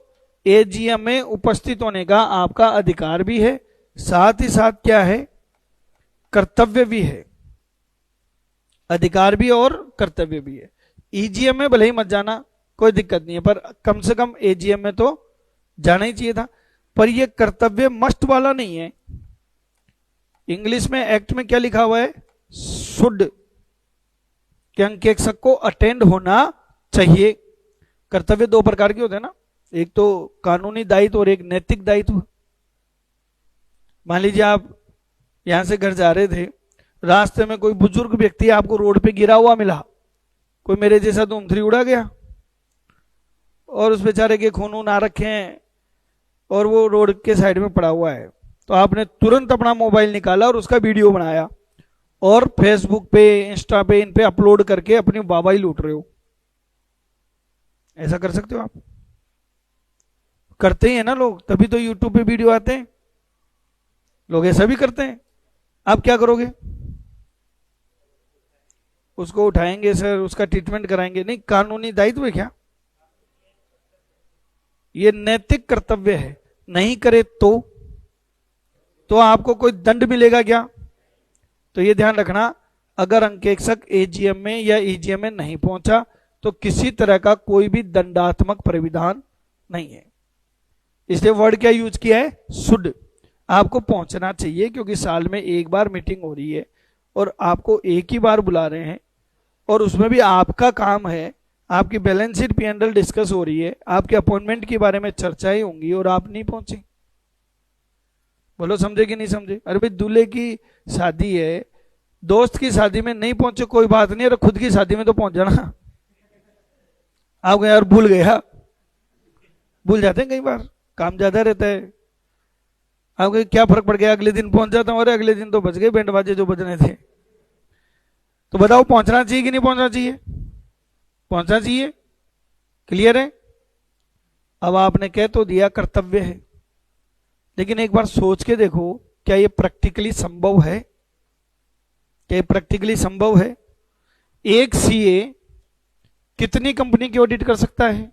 एजीएम में उपस्थित होने का आपका अधिकार भी है, साथ ही साथ क्या है? कर्तव्य भी है। अधिकार भी और कर्तव्य भी है। ईजीएम में भले ही मत जाना, कोई दिक्कत नहीं है, पर कम से कम एजीएम में तो जाना ही चाहिए था। पर यह कर्तव्य मस्ट वाला नहीं है। इंग्लिश में एक्ट में क्या लिखा हुआ है? शुड, कि अंकेक्षक को अटेंड होना चाहिए। कर्तव्य 2 प्रकार के होते हैं ना, एक तो कानूनी दायित्व और एक नैतिक दायित्व। मान लीजिए आप यहां से घर जा रहे थे, रास्ते में कोई बुजुर्ग व्यक्ति आपको रोड पे गिरा हुआ मिला, कोई मेरे जैसा धूम-3 उड़ा गया और उस बेचारे के खून आ रखे हैं और वो रोड के साइड में पड़ा हुआ है, तो आपने तुरंत अपना मोबाइल निकाला और उसका वीडियो बनाया और फेसबुक पे, इंस्टा पे, इन पे अपलोड करके अपनी वाहवाही लूट रहे हो। ऐसा कर सकते हो आप? करते ही है ना लोग, तभी तो यूट्यूब पे वीडियो आते हैं। लोग ऐसा भी करते हैं। आप क्या करोगे? उसको उठाएंगे सर, उसका ट्रीटमेंट कराएंगे? नहीं, कानूनी दायित्व है क्या? ये नैतिक कर्तव्य है। नहीं करे तो आपको कोई दंड मिलेगा क्या? तो ये ध्यान रखना, अगर अंकेक्षक एजीएम में या ईजीएम में नहीं पहुंचा तो किसी तरह का कोई भी दंडात्मक प्राविधान नहीं है। इसलिए वर्ड क्या यूज किया है? शुड। आपको पहुंचना चाहिए क्योंकि साल में एक बार मीटिंग हो रही है और आपको एक ही बार बुला रहे हैं और उसमें भी आपका काम है, आपकी बैलेंस शीट पी&एल डिस्कस हो रही है, आपके अपॉइंटमेंट के बारे में चर्चाएं होंगी और आप नहीं पहुंचे। बोलो समझे कि नहीं समझे? अरे भाई दूल्हे की शादी है, दोस्त की शादी में नहीं पहुंचे कोई बात नहीं, अरे खुद की शादी में तो पहुंच जाना। आप यार भूल गया, भूल जाते हैं कई बार, काम ज्यादा रहता है। आपको क्या फर्क पड़ गया, अगले दिन पहुंच जाता हूं, अरे अगले दिन तो बज गए बैंड बाजे जो बजने थे। तो बताओ पहुंचना चाहिए कि नहीं पहुंचना चाहिए? पहुंचना चाहिए। क्लियर है? अब आपने कह तो दिया कर्तव्य है, लेकिन एक बार सोच के देखो, क्या ये प्रैक्टिकली संभव है? क्या ये प्रैक्टिकली संभव है? एक सीए कितनी कंपनी की ऑडिट कर सकता है?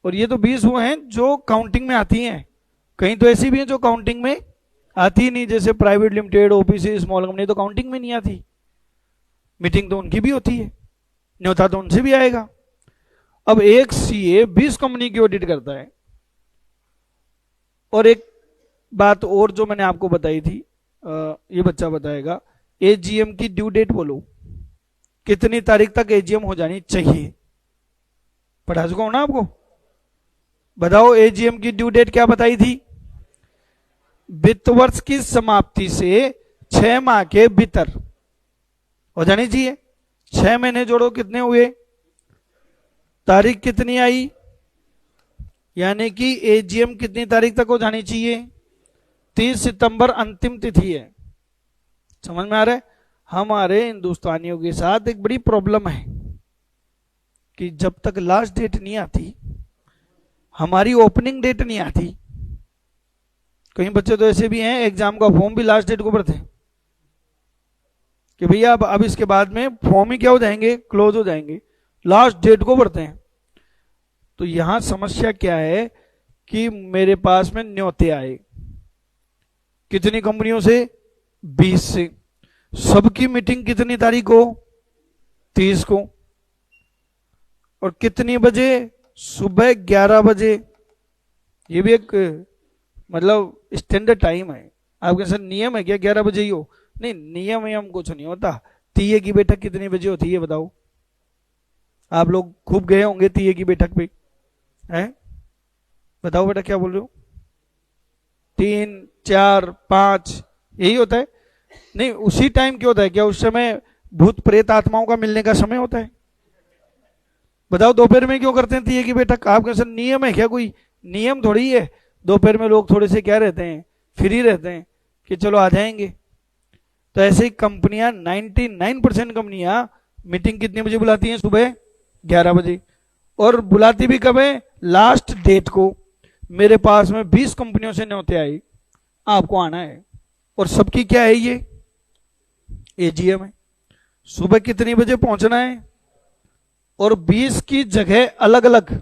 और ये तो 20 वो हैं जो काउंटिंग में आती हैं, कहीं तो ऐसी भी हैं जो काउंटिंग में आती नहीं, जैसे private limited, OPC, small company तो काउंटिंग में नहीं आती। मीटिंग तो उनकी भी होती है, न्योता तो उनसे भी आएगा। अब एक सीए 20 कंपनी की ऑडिट करता है। और एक बात और जो मैंने आपको बताई थी, ये बच्चा बताएगा, एजीएम की ड्यू डेट बोलो, कितनी तारीख तक एजीएम हो जानी चाहिए? पढ़ा चुका हूं ना आपको? बताओ एजीएम की ड्यू डेट क्या बताई थी? वित्त वर्ष की समाप्ति से 6 माह के भीतर हो जानी चाहिए। 6 महीने जोड़ो कितने हुए? तारीख कितनी आई? यानी कि एजीएम कितनी तारीख तक हो जानी चाहिए? 30 सितंबर अंतिम तिथि है। समझ में आ रहा है? हमारे हिंदुस्तानियों के साथ एक बड़ी प्रॉब्लम है कि जब तक लास्ट डेट नहीं आती, हमारी ओपनिंग डेट नहीं आती। कई बच्चे तो ऐसे भी हैं, एग्जाम का फॉर्म भी लास्ट डेट को भरते हैं कि भैया अब इसके बाद में फॉर्म ही क्या हो जाएंगे? क्लोज हो जाएंगे, लास्ट डेट को भरते हैं। तो यहां समस्या क्या है कि मेरे पास में न्योते आए कितनी कंपनियों से? 20 से। सबकी मीटिंग कितनी तारीख को? 30 को। और कितनी बजे? सुबह 11 बजे। ये भी एक मतलब स्टैंडर्ड टाइम है, आपके सर नियम है क्या 11 बजे ही हो? नहीं, नियम नियम कुछ नहीं होता। तीये की बैठक कितनी बजे होती है ये बताओ? आप लोग खूब गए होंगे तीये की बैठक पे, हैं? बताओ बेटा क्या बोल रहे हो? 3, 4, 5 यही होता है? नहीं, उसी टाइम क्यों होता है? क्या उस समय भूत प्रेत आत्माओं का मिलने का समय होता है? बताओ दोपहर में क्यों करते हैं तीये की बैठक? आपके सर नियम है क्या? कोई नियम थोड़ी है। दोपहर में लोग थोड़े से क्या रहते हैं, फ्री रहते हैं कि चलो आ जाएंगे। तो ऐसे ही कंपनियां 99% कंपनियां मीटिंग कितने बजे बुलाती हैं? सुबह 11 बजे। और बुलाती भी कब है? लास्ट डेट को। मेरे पास में 20 कंपनियों से न्योते आए, आपको आना है। और सबकी क्या है? ये एजीएम है। सुबह कितनी बजे पहुंचना है? और 20 की जगह अलग अलग,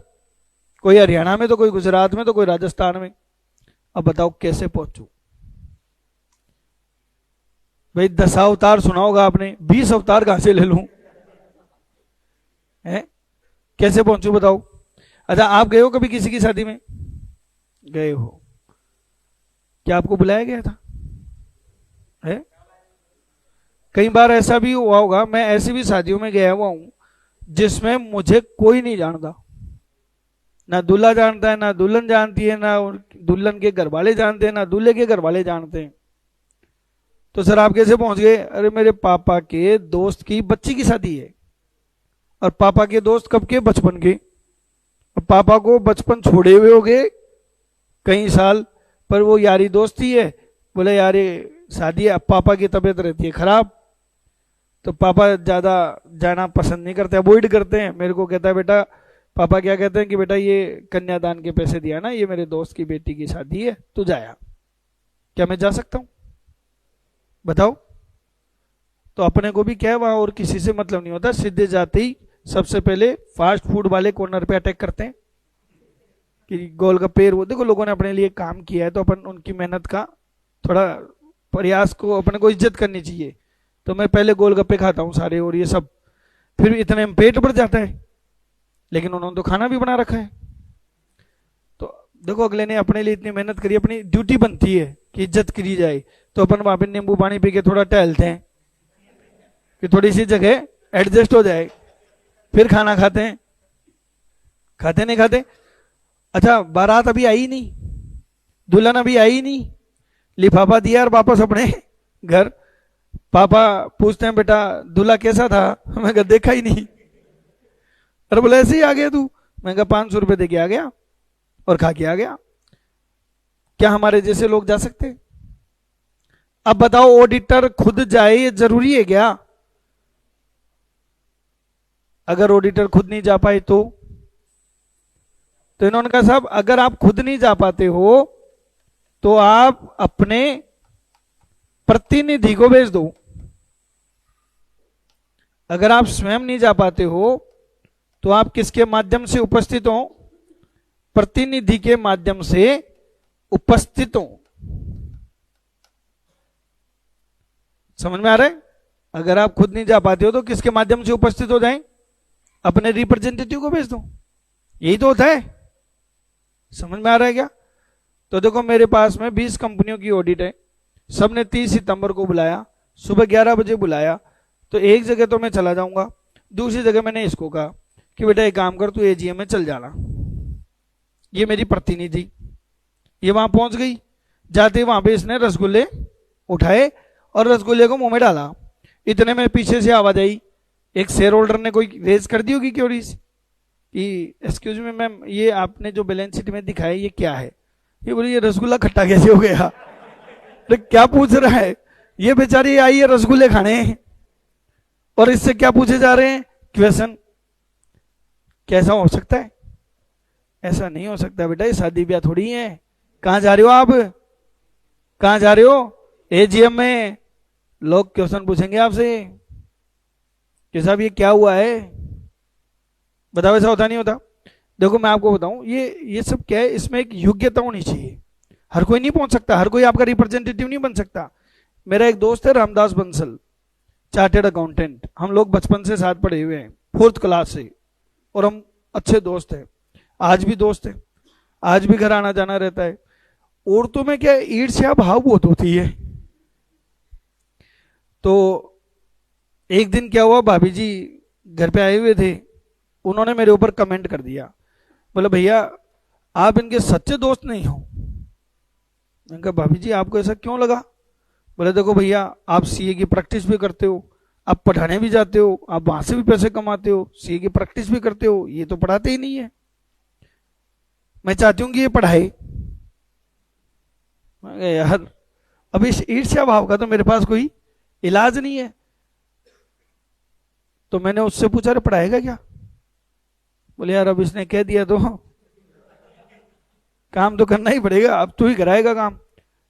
कोई हरियाणा में तो कोई गुजरात में तो कोई राजस्थान में। अब बताओ कैसे पहुंचू भाई? 10 अवतार सुना होगा आपने, 20 अवतार कहां से ले लूं? है कैसे पहुंचू बताओ? अच्छा, आप गए हो कभी किसी की शादी में? गए हो? क्या आपको बुलाया गया था? है कई बार ऐसा भी हुआ होगा, मैं ऐसी भी शादियों में गया हुआ हूं जिसमें मुझे कोई नहीं जानता, ना दूल्हा जानता है, ना दुल्हन जानती है, ना दुल्हन के घर वाले जानते हैं, ना दूल्हे के घर वाले जानते हैं। तो सर आप कैसे पहुंच गए? अरे मेरे पापा के दोस्त की बच्ची की शादी है। और पापा के दोस्त कब के? बचपन के। और पापा को बचपन छोड़े हुए हो गए कई साल, पर वो यारी दोस्ती है। बोले यार ये शादी है, अब पापा की तबीयत रहती है खराब, तो पापा ज्यादा जाना पसंद नहीं करते, अवॉइड करते हैं। मेरे को कहता है बेटा, पापा क्या कहते हैं कि बेटा ये कन्यादान के पैसे दिया ना, ये मेरे दोस्त की बेटी की शादी है, तू जाया। क्या मैं जा सकता हूं? बताओ। तो अपने को भी क्या है, वहां और किसी से मतलब नहीं होता। सीधे जाते ही सबसे पहले फास्ट फूड वाले कॉर्नर पे अटैक करते हैं कि गोलगप्पे। वो देखो लोगों ने अपने लिए काम किया है तो अपन उनकी मेहनत का थोड़ा प्रयास को, अपने को इज्जत करनी चाहिए। तो मैं पहले गोलगप्पे खाता हूँ सारे और ये सब, फिर इतने में पेट भर जाता है। लेकिन उन्होंने तो खाना भी बना रखा है। तो देखो अगले ने अपने लिए इतनी मेहनत करी, अपनी ड्यूटी बनती है कि इज्जत करी जाए। तो अपन वहां पे नींबू पानी पी के थोड़ा टहलते हैं कि थोड़ी सी जगह एडजस्ट हो जाए, फिर खाना खाते हैं। खाते नहीं खाते? अच्छा, बारात अभी आई नहीं, दुल्हन अभी आई नहीं, लिफाफा दिया और वापस अपने घर। पापा पूछते हैं बेटा दूल्हा कैसा था? मैं कहा देखा ही नहीं। अरे बोले ऐसे ही आ गया तू? मैं कहा 500 रुपए दे के आ गया और खा के आ गया। क्या हमारे जैसे लोग जा सकते? अब बताओ, ऑडिटर खुद जाए ये जरूरी है क्या? अगर ऑडिटर खुद नहीं जा पाए तो इन्होंने कहा साहब अगर आप खुद नहीं जा पाते हो तो आप अपने प्रतिनिधि को भेज दो। अगर आप स्वयं नहीं जा पाते हो तो आप किसके माध्यम से उपस्थित हो? प्रतिनिधि के माध्यम से उपस्थित हो। समझ में आ रहा है? अगर आप खुद नहीं जा पाते हो तो किसके माध्यम से उपस्थित हो जाएं? अपने रिप्रेजेंटेटिव को भेज दो। यही तो होता है। समझ में आ रहा है क्या? तो देखो मेरे पास में 20 कंपनियों की ऑडिट है, सबने 30 सितंबर को बुलाया, सुबह 11 बजे बुलाया। तो एक जगह तो मैं चला जाऊंगा, दूसरी जगह मैंने इसको कहा कि बेटा एक काम कर, तू एजीएम में चल जाना। ये मेरी प्रतिनिधि, ये वहां पहुंच गई। जाते वहां पे इसने रसगुल्ले उठाए और रसगुल्ले को मुंह में डाला। इतने में पीछे से आवाज आई, एक शेयर होल्डर ने कोई रेज कर दी होगी क्योरीज कि एक्सक्यूज मी मैम, ये आपने जो बैलेंस शीट में दिखाया ये क्या है? ये बोली ये रसगुल्ला खट्टा कैसे हो गया? तो क्या पूछ रहा है? ये बेचारी आई है रसगुल्ले खाने और इससे क्या पूछे जा रहे हैं क्वेश्चन। कैसा हो सकता है? ऐसा नहीं हो सकता बेटा, ये शादी ब्याह थोड़ी है। कहां जा रहे हो आप? कहां जा रहे हो? एजीएम में। लोग क्वेश्चन पूछेंगे आपसे कि साहब ये क्या हुआ है? बताओ, ऐसा होता नहीं होता? देखो मैं आपको बताऊं, ये सब क्या है, इसमें एक योग्यता होनी चाहिए। हर कोई नहीं पहुंच सकता, हर कोई आपका रिप्रेजेंटेटिव नहीं बन सकता। मेरा एक दोस्त है रामदास बंसल, चार्टेड अकाउंटेंट। हम लोग बचपन से साथ पढ़े हुए हैं, 4th क्लास से, और हम अच्छे दोस्त हैं, आज भी दोस्त हैं, आज भी घर आना जाना रहता है। औरतों में क्या ईर्ष्या भाव बहुत होती है। तो एक दिन क्या हुआ, भाभी जी घर पे आए हुए थे, उन्होंने मेरे ऊपर कमेंट कर दिया, बोले भैया आप इनके सच्चे दोस्त नहीं हो। मैंने कहा भाभी जी आपको ऐसा क्यों लगा? बोले देखो भैया आप सीए की प्रैक्टिस भी करते हो, आप पढ़ाने भी जाते हो, आप वहां से भी पैसे कमाते हो, सीए की प्रैक्टिस भी करते हो, ये तो पढ़ाते ही नहीं है। मैं चाहती हूँ कि ये पढ़ाए। मैं कहा, यार अब इस ईर्ष्या भाव का तो मेरे पास कोई इलाज नहीं है। तो मैंने उससे पूछा अरे पढ़ाएगा क्या? बोले यार अब इसने कह दिया तो काम तो करना ही पड़ेगा, अब तू ही कराएगा काम।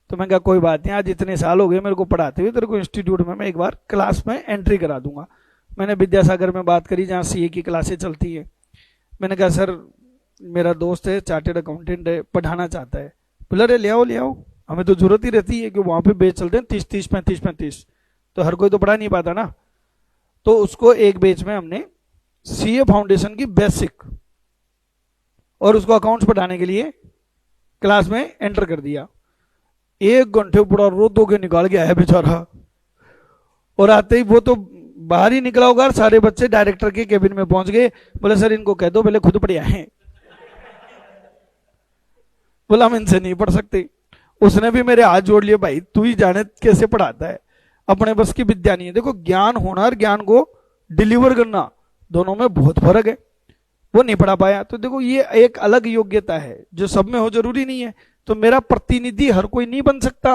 तो मैं कहा कोई बात नहीं, आज इतने साल हो गए मेरे को पढ़ाते हुए, तेरे को इंस्टीट्यूट में मैं एक बार क्लास में एंट्री करा दूंगा। मैंने विद्यासागर में बात करी जहाँ सीए की क्लासें चलती है। मैंने कहा सर मेरा दोस्त है चार्टेड अकाउंटेंट है, पढ़ाना चाहता है। बोला अरे ले आओ, हमें तो जरूरत ही रहती है कि वहाँ पे बेच चलते हैं 30-30 35-35, तो हर कोई तो पढ़ा नहीं पाता ना। तो उसको एक बेच में हमने सीए फाउंडेशन की बेसिक और उसको अकाउंट्स पढ़ाने के लिए क्लास में एंटर कर दिया। 1 घंटे पूरा रो धो के निकाल के आया बेचारा, और आते ही वो तो बाहर ही निकला होगा, सारे बच्चे डायरेक्टर के केबिन में पहुंच गए। बोले सर इनको कह दो पहले खुद पढ़ आए। बोला हम इनसे नहीं पढ़ सकते। उसने भी मेरे हाथ जोड़ लिए, भाई तू ही जाने कैसे पढ़ाता है, अपने बस की विद्या नहीं है। देखो ज्ञान होना और ज्ञान को डिलीवर करना दोनों में बहुत फर्क है। वो नहीं पढ़ा पाया, तो देखो ये एक अलग योग्यता है जो सब में हो, जरूरी नहीं है। तो मेरा प्रतिनिधि हर कोई नहीं बन सकता।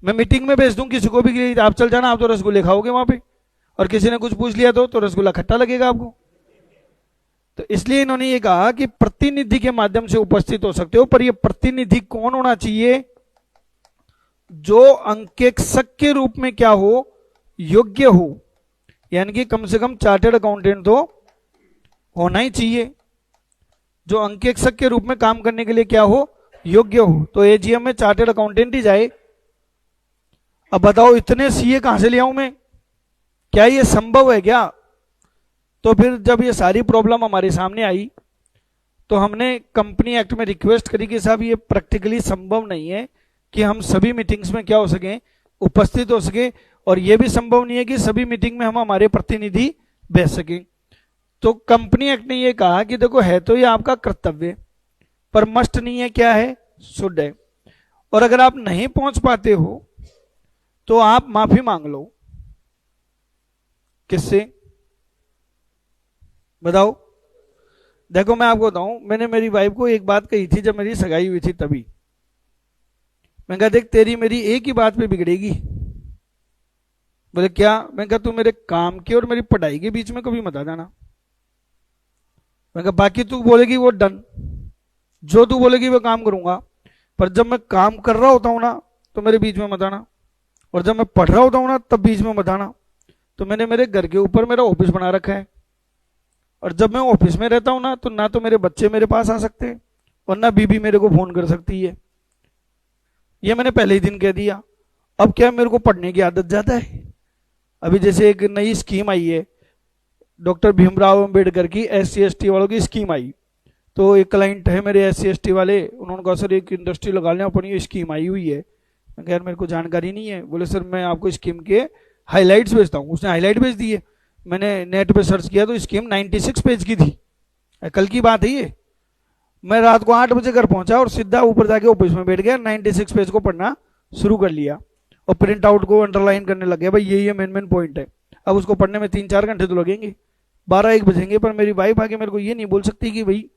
मैं मीटिंग में भेज दूं किसी को भी कि आप चल जाना, आप तो रसगुल्ले खाओगे वहां पे, और किसी ने कुछ पूछ लिया तो रसगुल्ला खट्टा लगेगा आपको। तो इसलिए इन्होंने ये कहा कि प्रतिनिधि के माध्यम से उपस्थित हो सकते हो, पर ये प्रतिनिधि कौन होना चाहिए? जो अंकेक्षक के रूप में क्या हो, योग्य हो, यानी कि कम से कम चार्टर्ड अकाउंटेंट तो होना ही चाहिए, जो अंकेक्षक के रूप में काम करने के लिए क्या हो, योग्य हो। तो एजीएम में चार्टर्ड अकाउंटेंट ही जाए। अब बताओ इतने सीए कहां से ले आऊं मैं? क्या ये संभव है क्या? तो फिर जब ये सारी प्रॉब्लम हमारे सामने आई तो हमने कंपनी एक्ट में रिक्वेस्ट करी कि साहब ये प्रैक्टिकली संभव नहीं है कि हम सभी मीटिंग्स में क्या हो सके, उपस्थित हो सके, और यह भी संभव नहीं है कि सभी मीटिंग में हम हमारे प्रतिनिधि भेज सकें। तो कंपनी एक्ट ने यह कहा कि देखो है तो ये आपका कर्तव्य, पर मस्ट नहीं है, क्या है, शुड है। और अगर आप नहीं पहुंच पाते हो तो आप माफी मांग लो। किससे बताओ? देखो मैं आपको बताऊं, मैंने मेरी वाइफ को एक बात कही थी जब मेरी सगाई हुई थी, तभी मैं कहा देख तेरी मेरी एक ही बात पे बिगड़ेगी। बोले क्या? मैं कहा तू मेरे काम के और मेरी पढ़ाई के बीच में कभी मत आ जाना। मैं कहा बाकी तू बोलेगी वो डन, जो तू बोलेगी वो काम करूंगा, पर जब मैं काम कर रहा होता हूं ना तो मेरे बीच में मत आना, और जब मैं पढ़ रहा होता हूं ना तब बीच में मत आना। तो मैंने मेरे घर के ऊपर मेरा ऑफिस बना रखा है, और जब मैं ऑफिस में रहता हूं ना तो मेरे बच्चे मेरे पास आ सकते हैं और ना बीबी मेरे को फोन कर सकती है। ये मैंने पहले ही दिन कह दिया। अब क्या मेरे को पढ़ने की आदत ज्यादा है। अभी जैसे एक नई स्कीम आई है, डॉक्टर भीमराव अंबेडकर की SC/ST वालों की स्कीम आई। तो एक क्लाइंट है मेरे SC/ST वाले, उन्होंने कहा सर एक इंडस्ट्री लगा लें अपन, ये स्कीम आई हुई है। मैं कहा यार मेरे को जानकारी नहीं है। बोले सर मैं आपको स्कीम के हाईलाइट्स भेजता हूँ। उसने हाईलाइट भेज दिए। मैंने नेट पे सर्च किया तो स्कीम 96 पेज की थी। कल की बात है ये। मैं रात को 8 बजे घर पहुंचा और सीधा ऊपर जाके ऑफिस में बैठ गया, 96 पेज को पढ़ना शुरू कर लिया और प्रिंट आउट को अंडरलाइन करने लग गया, भाई ये मेन पॉइंट है। अब उसको पढ़ने में 3-4 घंटे तो लगेंगे, 12-1 बजेंगे। पर मेरी वाइफ आके मेरे को ये नहीं बोल सकती कि भाई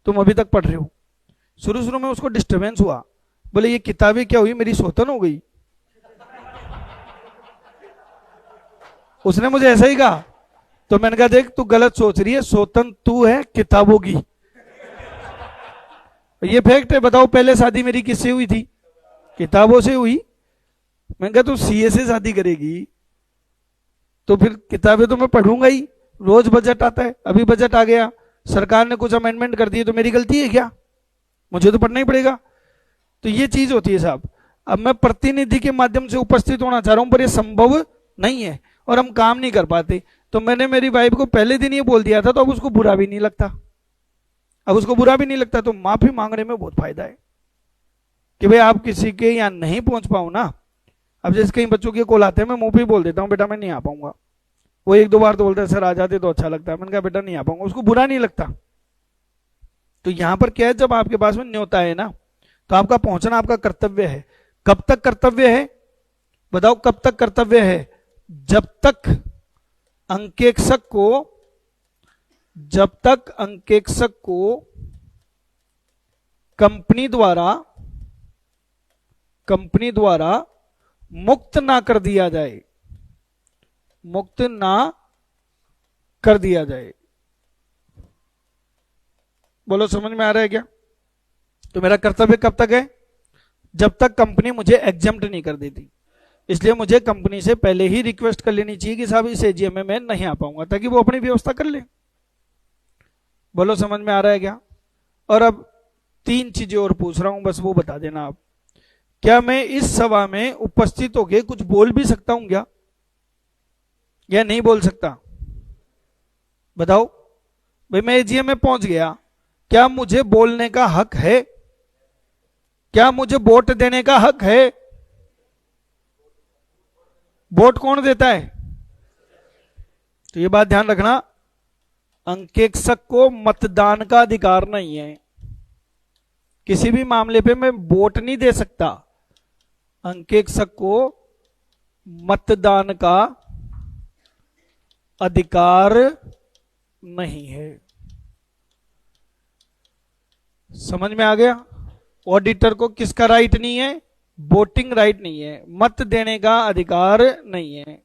तुम अभी तक पढ़ रहे हो। शुरू में उसको डिस्टर्बेंस हुआ, बोले ये किताबें क्या हुई, मेरी सौतन हो गई। उसने मुझे ऐसा ही कहा। तो मैंने कहा देख तू गलत सोच रही है, सौतन तू है किताबों की। ये फैक्ट है। बताओ पहले शादी मेरी किससे हुई थी? किताबों से हुई। मैंने कहा तू सीए से शादी करेगी तो फिर किताबें तो मैं पढ़ूंगा ही। रोज बजट आता है, अभी बजट आ गया, सरकार ने कुछ अमेंडमेंट कर दिए तो मेरी गलती है क्या? मुझे तो पढ़ना ही पड़ेगा। तो ये चीज होती है साहब। अब मैं प्रतिनिधि के माध्यम से उपस्थित होना चाह रहा हूं, पर ये संभव नहीं है और हम काम नहीं कर पाते। तो मैंने मेरी वाइफ को पहले दिन ये बोल दिया था, तो अब उसको बुरा भी नहीं लगता। अब उसको बुरा भी नहीं लगता, तो माफी मांगने में बहुत फायदा है। कि भाई आप किसी के यहाँ नहीं पहुंच पाओ ना। अब जैसे कई बच्चों के कॉल आते हैं, मैं मुंह पे ही बोल देता हूँ बेटा मैं नहीं आ पाऊंगा। वो एक दो बार तो बोलता है सर आ जाते तो अच्छा लगता है। मैंने कहा बेटा नहीं आ पाऊंगा, उसको बुरा नहीं लगता। तो यहां पर क्या है, जब आपके पास में न्योता है ना तो आपका पहुंचना आपका कर्तव्य है। कब तक कर्तव्य है बताओ, कब तक कर्तव्य है? जब तक अंकेक्षक को कंपनी द्वारा मुक्त ना कर दिया जाए, मुक्त ना कर दिया जाए। बोलो समझ में आ रहा है क्या? तो मेरा कर्तव्य कब तक है? जब तक कंपनी मुझे एग्जम्प्ट नहीं कर देती। इसलिए मुझे कंपनी से पहले ही रिक्वेस्ट कर लेनी चाहिए कि साहब इस एजीएम में मैं नहीं आ पाऊंगा, ताकि वो अपनी व्यवस्था कर ले। बोलो समझ में आ रहा है क्या? और अब 3 चीजें और पूछ रहा हूं, बस वो बता देना आप। क्या मैं इस सभा में उपस्थित होकर कुछ बोल भी सकता हूं क्या, या नहीं बोल सकता? बताओ भाई, मैं एजीएम में पहुंच गया, क्या मुझे बोलने का हक है? क्या मुझे वोट देने का हक है? वोट कौन देता है? तो ये बात ध्यान रखना, अंकेक्षक को मतदान का अधिकार नहीं है। किसी भी मामले पे मैं वोट नहीं दे सकता। अंकेक्षक को मतदान का अधिकार नहीं है। समझ में आ गया? ऑडिटर को किसका राइट नहीं है? वोटिंग राइट नहीं है, मत देने का अधिकार नहीं है।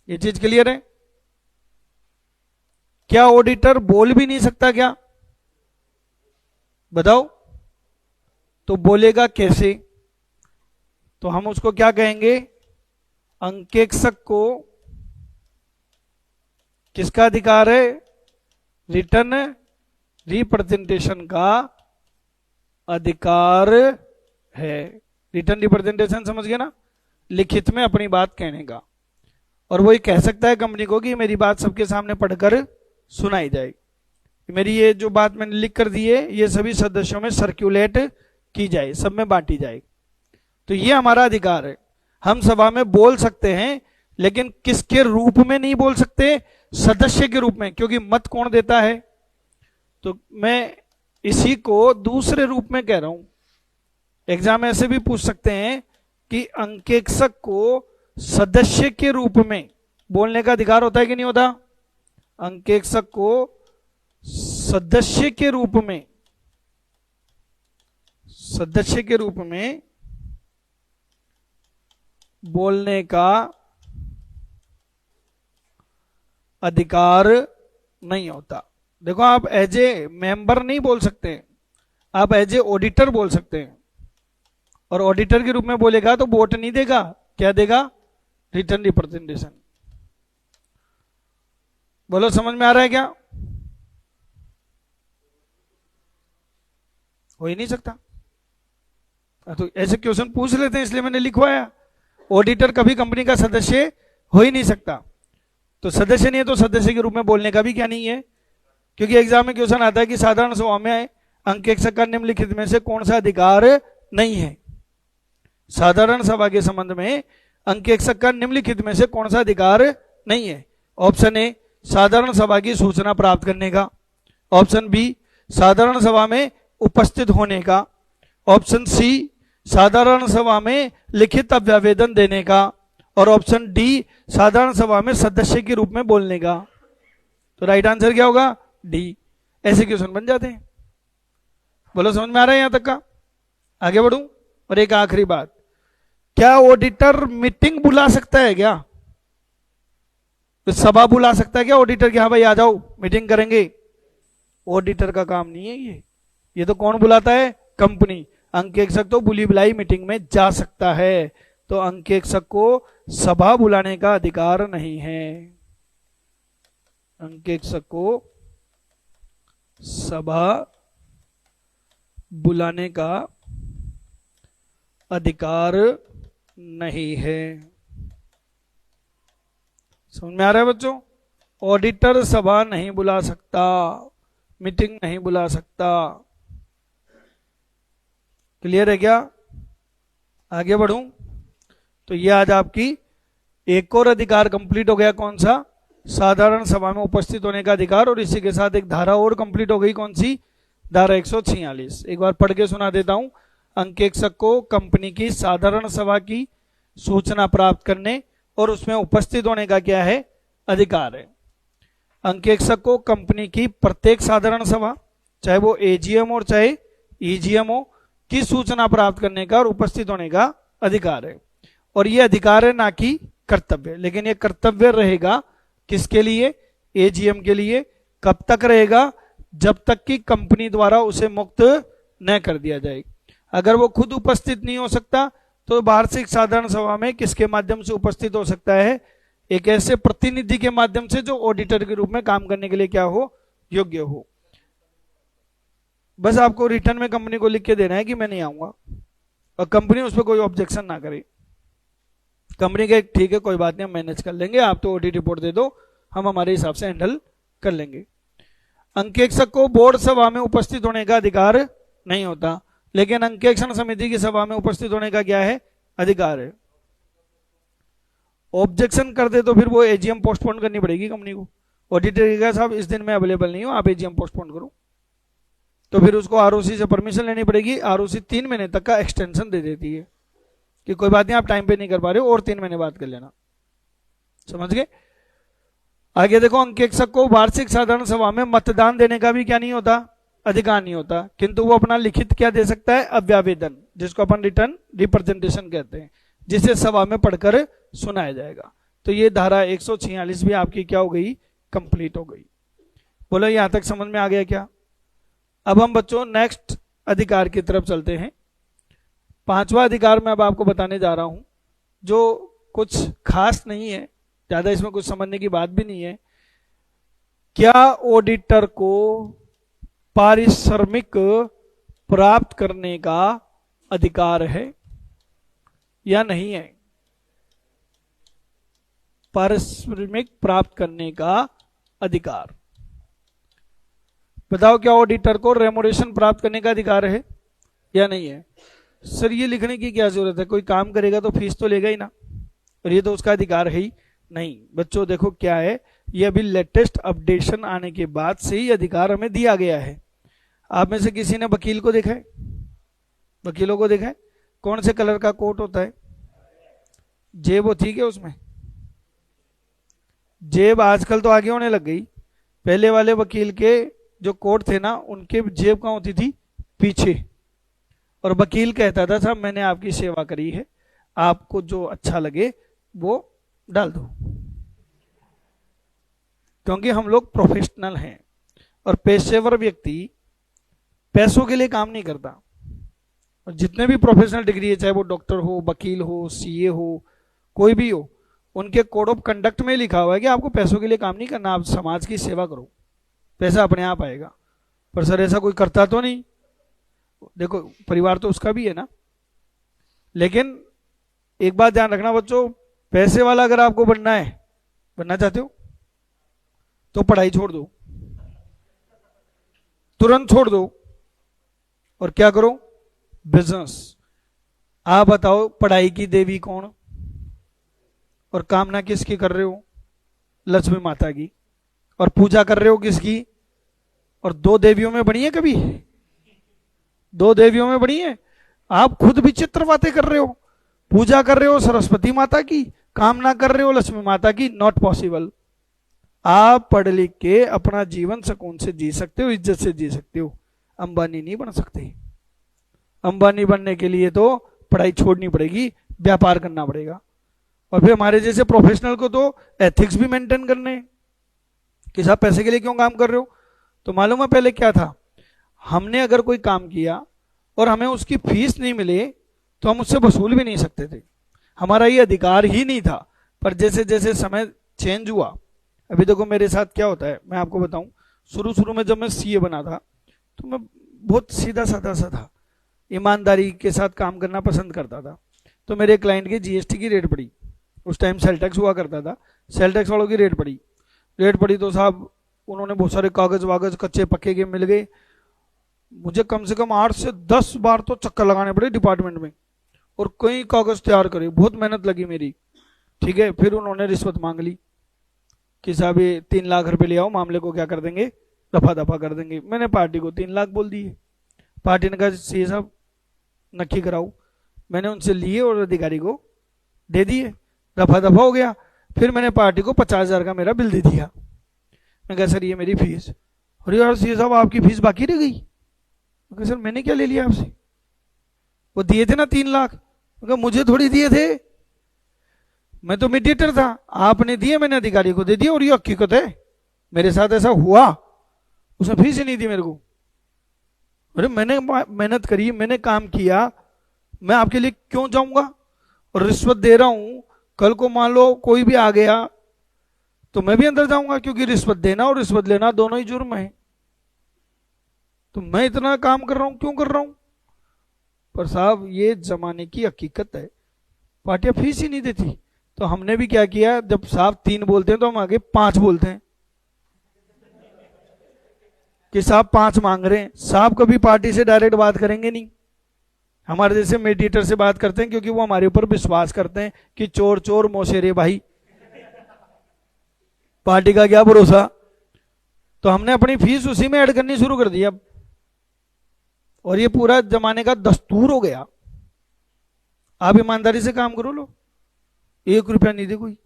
ये चीज क्लियर है? क्या ऑडिटर बोल भी नहीं सकता क्या? बताओ, तो बोलेगा कैसे? तो हम उसको क्या कहेंगे? अंकेक्षक को किसका अधिकार है? रिटर्न रिप्रेजेंटेशन का अधिकार है। रिटर्न रिप्रेजेंटेशन समझ गए ना? लिखित में अपनी बात कहने का। और वो ये कह सकता है कंपनी को कि मेरी बात सबके सामने पढ़कर सुनाई जाए, मेरी ये जो बात मैंने लिख कर दी है ये सभी सदस्यों में सर्कुलेट की जाए, सब में बांटी जाए। तो ये हमारा अधिकार है। हम सभा में बोल सकते हैं, लेकिन किसके रूप में नहीं बोल सकते? सदस्य के रूप में, क्योंकि मत कौन देता है? तो मैं इसी को दूसरे रूप में कह रहा हूं। एग्जाम ऐसे भी पूछ सकते हैं कि अंकेक्षक को सदस्य के रूप में बोलने का अधिकार होता है कि नहीं होता? अंकेक्षक को सदस्य के रूप में बोलने का अधिकार नहीं होता। देखो, आप एज ए मेंबर नहीं बोल सकते, आप एज ए ऑडिटर बोल सकते हैं। और ऑडिटर के रूप में बोलेगा तो वोट नहीं देगा, क्या देगा? Written representation. बोलो समझ में आ रहा है क्या? हो ही नहीं सकता। तो ऐसे क्वेश्चन पूछ लेते हैं, इसलिए मैंने लिखवाया। ऑडिटर कभी कंपनी का सदस्य हो ही नहीं सकता। तो सदस्य नहीं है तो सदस्य के रूप में बोलने का भी क्या नहीं है? क्योंकि एग्जाम में क्वेश्चन आता है कि साधारण सभा में अंकेक्षक का निम्नलिखित में से कौन सा अधिकार नहीं है। साधारण सभा के संबंध में अंकेक्षक का निम्नलिखित में से कौन सा अधिकार नहीं है? ऑप्शन ए, साधारण सभा की सूचना प्राप्त करने का। ऑप्शन बी, साधारण सभा में उपस्थित होने का। ऑप्शन सी, साधारण सभा में लिखित अभ्यावेदन देने का। और ऑप्शन डी, साधारण सभा में सदस्य के रूप में बोलने का। तो राइट आंसर क्या होगा? डी। ऐसे क्वेश्चन बन जाते हैं। बोलो समझ में आ रहा है यहां तक का? आगे बढ़ूं? और एक आखिरी बात, क्या ऑडिटर मीटिंग बुला सकता है क्या? तो सभा बुला सकता है क्या ऑडिटर कि हाँ भाई आ जाओ मीटिंग करेंगे? ऑडिटर का काम नहीं है ये तो कौन बुलाता है? कंपनी। अंकेक्षक तो बुली बुलाई मीटिंग में जा सकता है, तो अंकेक्षक को सभा बुलाने का अधिकार नहीं है। अंकेक्षक को सभा बुलाने का अधिकार नहीं है। समझ में आ रहा है बच्चों? ऑडिटर सभा नहीं बुला सकता, मीटिंग नहीं बुला सकता। क्लियर है क्या? आगे बढ़ूं तो ये आज आपकी एक और अधिकार कंप्लीट हो गया। कौन सा? साधारण सभा में उपस्थित होने का अधिकार। और इसी के साथ एक धारा और कंप्लीट हो गई। कौन सी? धारा 146। एक बार पढ़ के सुना देता हूं। अंकेक्षक को कंपनी की साधारण सभा की सूचना प्राप्त करने और उसमें उपस्थित होने का क्या है? अधिकार है। अंकेक्षक को कंपनी की प्रत्येक साधारण सभा, चाहे वो एजीएम और चाहे ईजीएम हो, की सूचना प्राप्त करने का और उपस्थित होने का अधिकार है। और ये अधिकार है, ना कि कर्तव्य। लेकिन ये कर्तव्य रहेगा किसके लिए? एजीएम के लिए। कब तक रहेगा? जब तक कि कंपनी द्वारा उसे मुक्त न कर दिया जाए। अगर वो खुद उपस्थित नहीं हो सकता तो वार्षिक साधारण सभा में किसके माध्यम से उपस्थित हो सकता है? एक ऐसे प्रतिनिधि के माध्यम से जो ऑडिटर के रूप में काम करने के लिए क्या हो? योग्य हो। बस आपको रिटर्न में कंपनी को लिख के देना है कि मैं नहीं आऊंगा, और कंपनी उस पर कोई ऑब्जेक्शन ना करे। कंपनी का ठीक है, कोई बात नहीं, हम मैनेज कर लेंगे, आप तो ऑडिट रिपोर्ट दे दो, हम हमारे हिसाब से हैंडल कर लेंगे। अंकेक्षक को बोर्ड सभा में उपस्थित होने का अधिकार नहीं होता, लेकिन अंकेक्षण समिति की सभा में उपस्थित होने का क्या है? अधिकार है। ऑब्जेक्शन कर दे तो फिर वो एजीएम पोस्टपोन करनी पड़ेगी कंपनी को। ऑडिटर का साहब इस दिन में अवेलेबल नहीं हो, आप एजीएम पोस्टपोन करो, तो फिर उसको आरओसी से परमिशन लेनी पड़ेगी। आरओसी 3 महीने तक का एक्सटेंशन दे देती है कि कोई बात नहीं, आप टाइम पे नहीं कर पा रहे हो और 3 महीने बाद कर लेना। समझ गए? आगे देखो, अंकेक्षक को वार्षिक साधारण सभा में मतदान देने का भी क्या नहीं होता? अधिकार नहीं होता, किंतु वो अपना लिखित क्या दे सकता है? अव्यावेदन, जिसको अपन रिटर्न रिप्रेजेंटेशन कहते हैं, जिसे सभा में पढ़कर सुनाया जाएगा। तो ये धारा 146 भी आपकी क्या हो गई? कंप्लीट हो गई। बोलो यहां तक समझ में आ गया क्या? अब हम बच्चों नेक्स्ट अधिकार की तरफ चलते हैं। 5वां अधिकार मैं अब आपको बताने जा रहा हूं, जो कुछ खास नहीं है, ज्यादा इसमें कुछ समझने की बात भी नहीं है। क्या ऑडिटर को पारिश्रमिक प्राप्त करने का अधिकार है या नहीं है? पारिश्रमिक प्राप्त करने का अधिकार बताओ। क्या ऑडिटर को रेमोनेशन प्राप्त करने का अधिकार है या नहीं है? सर ये लिखने की क्या जरूरत है? कोई काम करेगा तो फीस तो लेगा ही ना, और ये तो उसका अधिकार है ही नहीं। बच्चों देखो क्या है, ये अभी लेटेस्ट अपडेशन आने के बाद से ही अधिकार हमें दिया गया है। आप में से किसी ने वकील को देखा है? वकीलों को देखा है? कौन से कलर का कोट होता है? जेब होती है क्या उसमें? जेब आजकल तो आगे होने लग गई। पहले वाले वकील के जो कोट थे ना, उनके जेब कहाँ होती थी? पीछे। और वकील कहता था साहब मैंने आपकी सेवा करी है, आपको जो अच्छा लगे वो डाल दो, क्योंकि हम लोग प्रोफेशनल हैं और पेशेवर व्यक्ति पैसों के लिए काम नहीं करता। और जितने भी प्रोफेशनल डिग्री है, चाहे वो डॉक्टर हो, वकील हो, सीए हो, कोई भी हो, उनके कोड ऑफ कंडक्ट में लिखा हुआ है कि आपको पैसों के लिए काम नहीं करना, आप समाज की सेवा करो, पैसा अपने आप आएगा। पर सर ऐसा कोई करता तो नहीं। देखो परिवार तो उसका भी है ना। लेकिन एक बात ध्यान रखना बच्चों, पैसे वाला अगर आपको बनना है, बनना चाहते हो, तो पढ़ाई छोड़ दो, तुरंत छोड़ दो, और क्या करो? बिजनेस। आप बताओ पढ़ाई की देवी कौन और कामना किसकी कर रहे हो? लक्ष्मी माता की। और पूजा कर रहे हो किसकी? और 2 देवियों में बनी है कभी? 2 देवियों में बनी है? आप खुद विचित्र बातें कर रहे हो। पूजा कर रहे हो सरस्वती माता की, कामना कर रहे हो लक्ष्मी माता की। Not possible. आप पढ़ लिख के अपना जीवन सुकून से जी सकते हो, इज्जत से जी सकते हो, अंबानी नहीं बन सकते। अंबानी बनने के लिए तो पढ़ाई छोड़नी पड़ेगी, व्यापार करना पड़ेगा। और फिर हमारे जैसे प्रोफेशनल को तो एथिक्स भी मेंटेन करने हैं कि साहब पैसे के लिए क्यों काम कर रहे हो। तो मालूम है पहले क्या था, हमने अगर कोई काम किया और हमें उसकी फीस नहीं मिले तो हम उससे वसूल भी नहीं सकते थे, हमारा ये अधिकार ही नहीं था। पर जैसे जैसे समय चेंज हुआ, अभी देखो मेरे साथ क्या होता है, मैं आपको बताऊं। शुरू शुरू में जब मैं सीए बना था तो मैं बहुत सीधा साधा सा था, ईमानदारी के साथ काम करना पसंद करता था। तो मेरे क्लाइंट की जीएसटी की रेट पड़ी, उस टाइम सेल टैक्स हुआ करता था, सेल टैक्स वालों की रेट पड़ी तो साहब उन्होंने बहुत सारे कागज वागज कच्चे पक्के के मिल गए। मुझे कम से कम 8 से 10 बार तो चक्कर लगाने पड़े डिपार्टमेंट में। और कोई कागज तैयार करे, बहुत मेहनत लगी मेरी, ठीक है। फिर उन्होंने रिश्वत मांग ली कि साहब ये 3 लाख रुपए ले आओ, मामले को क्या कर देंगे, दफा दफा कर देंगे। मैंने पार्टी को 3 लाख बोल दिए। पार्टी ने कहा सी साहब नक्की कराओ। मैंने उनसे लिए और अधिकारी को दे दिए, दफा दफा हो गया। फिर मैंने पार्टी को 50,000 का मेरा बिल दे दिया। मैं कहा सर ये मेरी फीस। अरे यार सी साहब आपकी फीस बाकी रह गई। मैं कहा सर मैंने क्या ले लिया आपसे, वो दिए थे ना 3 लाख। मैं कहा मुझे थोड़ी दिए थे, मैं तो मीडिएटर था, आपने दिए, मैंने अधिकारी को दे दिया और ये हकीकत है, मेरे साथ ऐसा हुआ। उसने फीस ही नहीं दी मेरे को। अरे मैंने मेहनत करी, मैंने काम किया, मैं आपके लिए क्यों जाऊंगा। और रिश्वत दे रहा हूं, कल को मान लो कोई भी आ गया तो मैं भी अंदर जाऊंगा, क्योंकि रिश्वत देना और रिश्वत लेना दोनों ही जुर्म है। तो मैं इतना काम कर रहा हूं, क्यों कर रहा हूं। पर साहब ये जमाने की हकीकत है, पार्टियां फीस ही नहीं देती। तो हमने भी क्या किया, जब साहब 3 बोलते हैं तो हम आगे 5 बोलते हैं कि साहब 5 मांग रहे हैं। साहब कभी पार्टी से डायरेक्ट बात करेंगे नहीं, हमारे जैसे मीडिएटर से बात करते हैं, क्योंकि वो हमारे ऊपर विश्वास करते हैं कि चोर चोर मोशेरे भाई, पार्टी का क्या भरोसा। तो हमने अपनी फीस उसी में ऐड करनी शुरू कर दी अब, और ये पूरा जमाने का दस्तूर हो गया। आप ईमानदारी से काम करो, लो 1 रुपया नहीं दे कोई।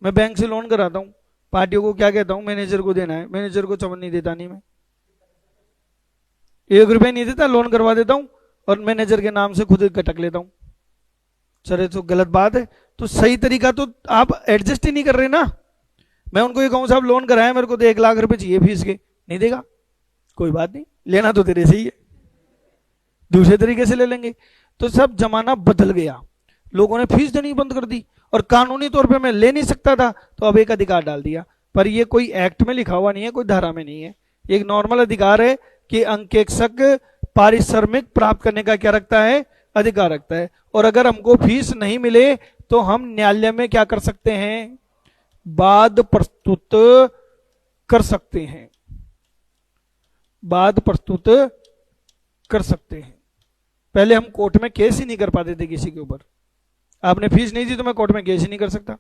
मैं बैंक से लोन कराता हूं, पार्टियों को क्या कहता हूं, मैनेजर को देना है, मैनेजर को चमन नहीं देता, नहीं मैं 1 रुपया नहीं देता, लोन करवा देता हूं और मैनेजर के नाम से खुद कटक लेता हूं। सर तो गलत बात है। तो सही तरीका तो आप एडजस्ट ही नहीं कर रहे ना। मैं उनको ये कहूं साहब लोन कराया, मेरे को तो 1 लाख रुपए चाहिए फीस के, नहीं देगा, कोई बात नहीं, लेना तो तेरे से ही है, दूसरे तरीके से ले लेंगे। तो सब जमाना बदल गया, लोगों ने फीस देनी बंद कर दी, और कानूनी तौर पे मैं ले नहीं सकता था तो अब एक अधिकार डाल दिया। पर ये कोई एक्ट में लिखा हुआ नहीं है, कोई धारा में नहीं है, एक नॉर्मल अधिकार है कि अंकेक्षक पारिश्रमिक प्राप्त करने का क्या रखता है, अधिकार रखता है। और अगर हमको फीस नहीं मिले तो हम न्यायालय में क्या कर सकते हैं, वाद प्रस्तुत कर सकते हैं, वाद प्रस्तुत कर सकते हैं। पहले हम कोर्ट में केस ही नहीं कर पाते थे किसी के ऊपर। आपने फीस नहीं दी तो मैं कोर्ट में केस ही नहीं कर सकता।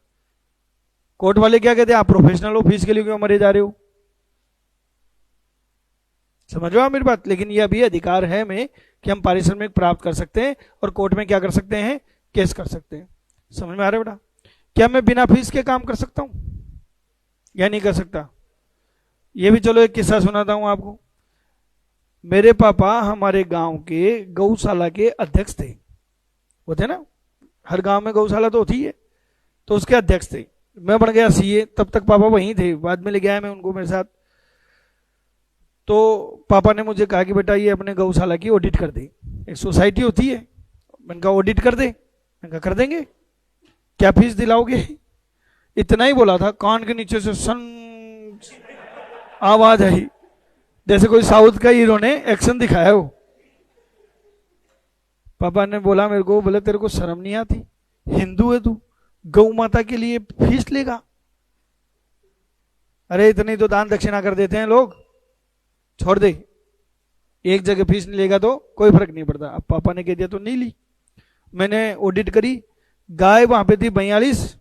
कोर्ट वाले क्या कहते हैं, आप प्रोफेशनल हो, फीस के लिए क्यों मरे जा रहे हो। समझ लो मेरी बात। लेकिन ये अभी अधिकार है हमें कि हम पारिश्रमिक प्राप्त कर सकते हैं और कोर्ट में क्या कर सकते हैं, केस कर सकते हैं। समझ में आ रहा है बेटा। क्या मैं बिना फीस के काम कर सकता हूं या नहीं कर सकता। ये भी चलो एक किस्सा सुनाता हूं आपको। मेरे पापा हमारे गांव के गौशाला के अध्यक्ष थे, वो थे ना, हर गांव में गौशाला तो होती है, तो उसके अध्यक्ष थे। मैं बन गया सीए, तब तक पापा वहीं थे, बाद में ले गया मैं उनको मेरे साथ। तो पापा ने मुझे कहा कि बेटा ये अपने गौशाला की ऑडिट कर दे, एक सोसाइटी होती है। मैंने कहा ऑडिट कर दे। मैंने कहा कर देंगे, क्या फीस दिलाओगे। इतना ही बोला था, कान के नीचे से सन आवाज आई, जैसे कोई साउथ का हीरो ने एक्शन दिखाया हो। पापा ने बोला मेरे को, बोले तेरे को शर्म नहीं आती, हिंदू है तू, गौ माता के लिए फीस लेगा। अरे इतनी तो दान दक्षिणा कर देते हैं लोग, छोड़ दे, एक जगह फीस नहीं लेगा तो कोई फर्क नहीं पड़ता। अब पापा ने कह दिया तो नहीं ली। मैंने ऑडिट करी, गाय वहां पे थी 42,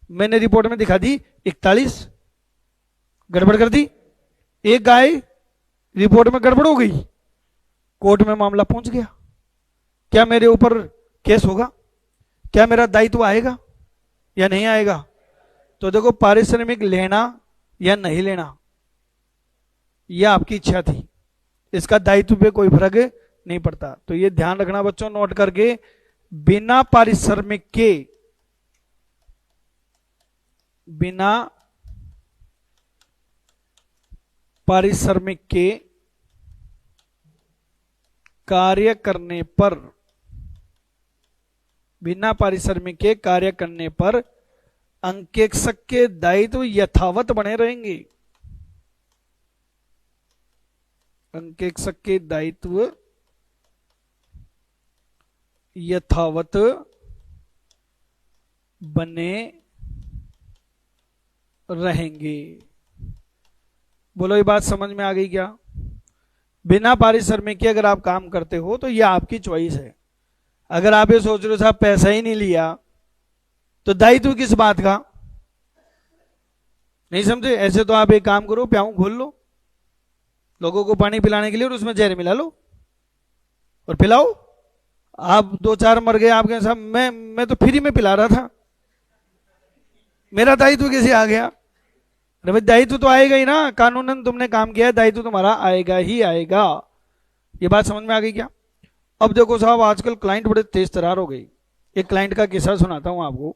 मैंने रिपोर्ट में दिखा दी 41, गड़बड़ कर दी। एक गाय रिपोर्ट में गड़बड़ हो गई, कोर्ट में मामला पहुंच गया। क्या मेरे ऊपर केस होगा, क्या मेरा दायित्व आएगा या नहीं आएगा। तो देखो पारिश्रमिक लेना या नहीं लेना यह आपकी इच्छा थी, इसका दायित्व पे कोई फर्क नहीं पड़ता। तो ये ध्यान रखना बच्चों, नोट करके, बिना पारिश्रमिक के, बिना पारिश्रमिक के कार्य करने पर, बिना पारिश्रमिक के कार्य करने पर अंकेक्षक के दायित्व यथावत बने रहेंगे। अंकेक्षक के दायित्व यथावत बने रहेंगे। बोलो ये बात समझ में आ गई क्या। बिना पारिश्रमिक के अगर आप काम करते हो तो ये आपकी चॉइस है। अगर आप ये सोच रहे हो साहब पैसा ही नहीं लिया तो दायित्व किस बात का? नहीं समझे? ऐसे तो आप एक काम करो, प्याऊ खोल लो लोगों को पानी पिलाने के लिए और उसमें जहर मिला लो और पिलाओ। आप 2-4 मर गए आपके साहब, मैं तो फ्री में पिला रहा था, मेरा दायित्व कैसे आ गया? अरे भाई दायित्व तो आएगा ही ना, कानूनन तुमने काम किया है, दायित्व तुम्हारा आएगा ही आएगा। ये बात समझ में आ गई क्या? अब देखो साहब आजकल क्लाइंट बड़े तेज तरार हो गई। एक क्लाइंट का किस्सा सुनाता हूं आपको।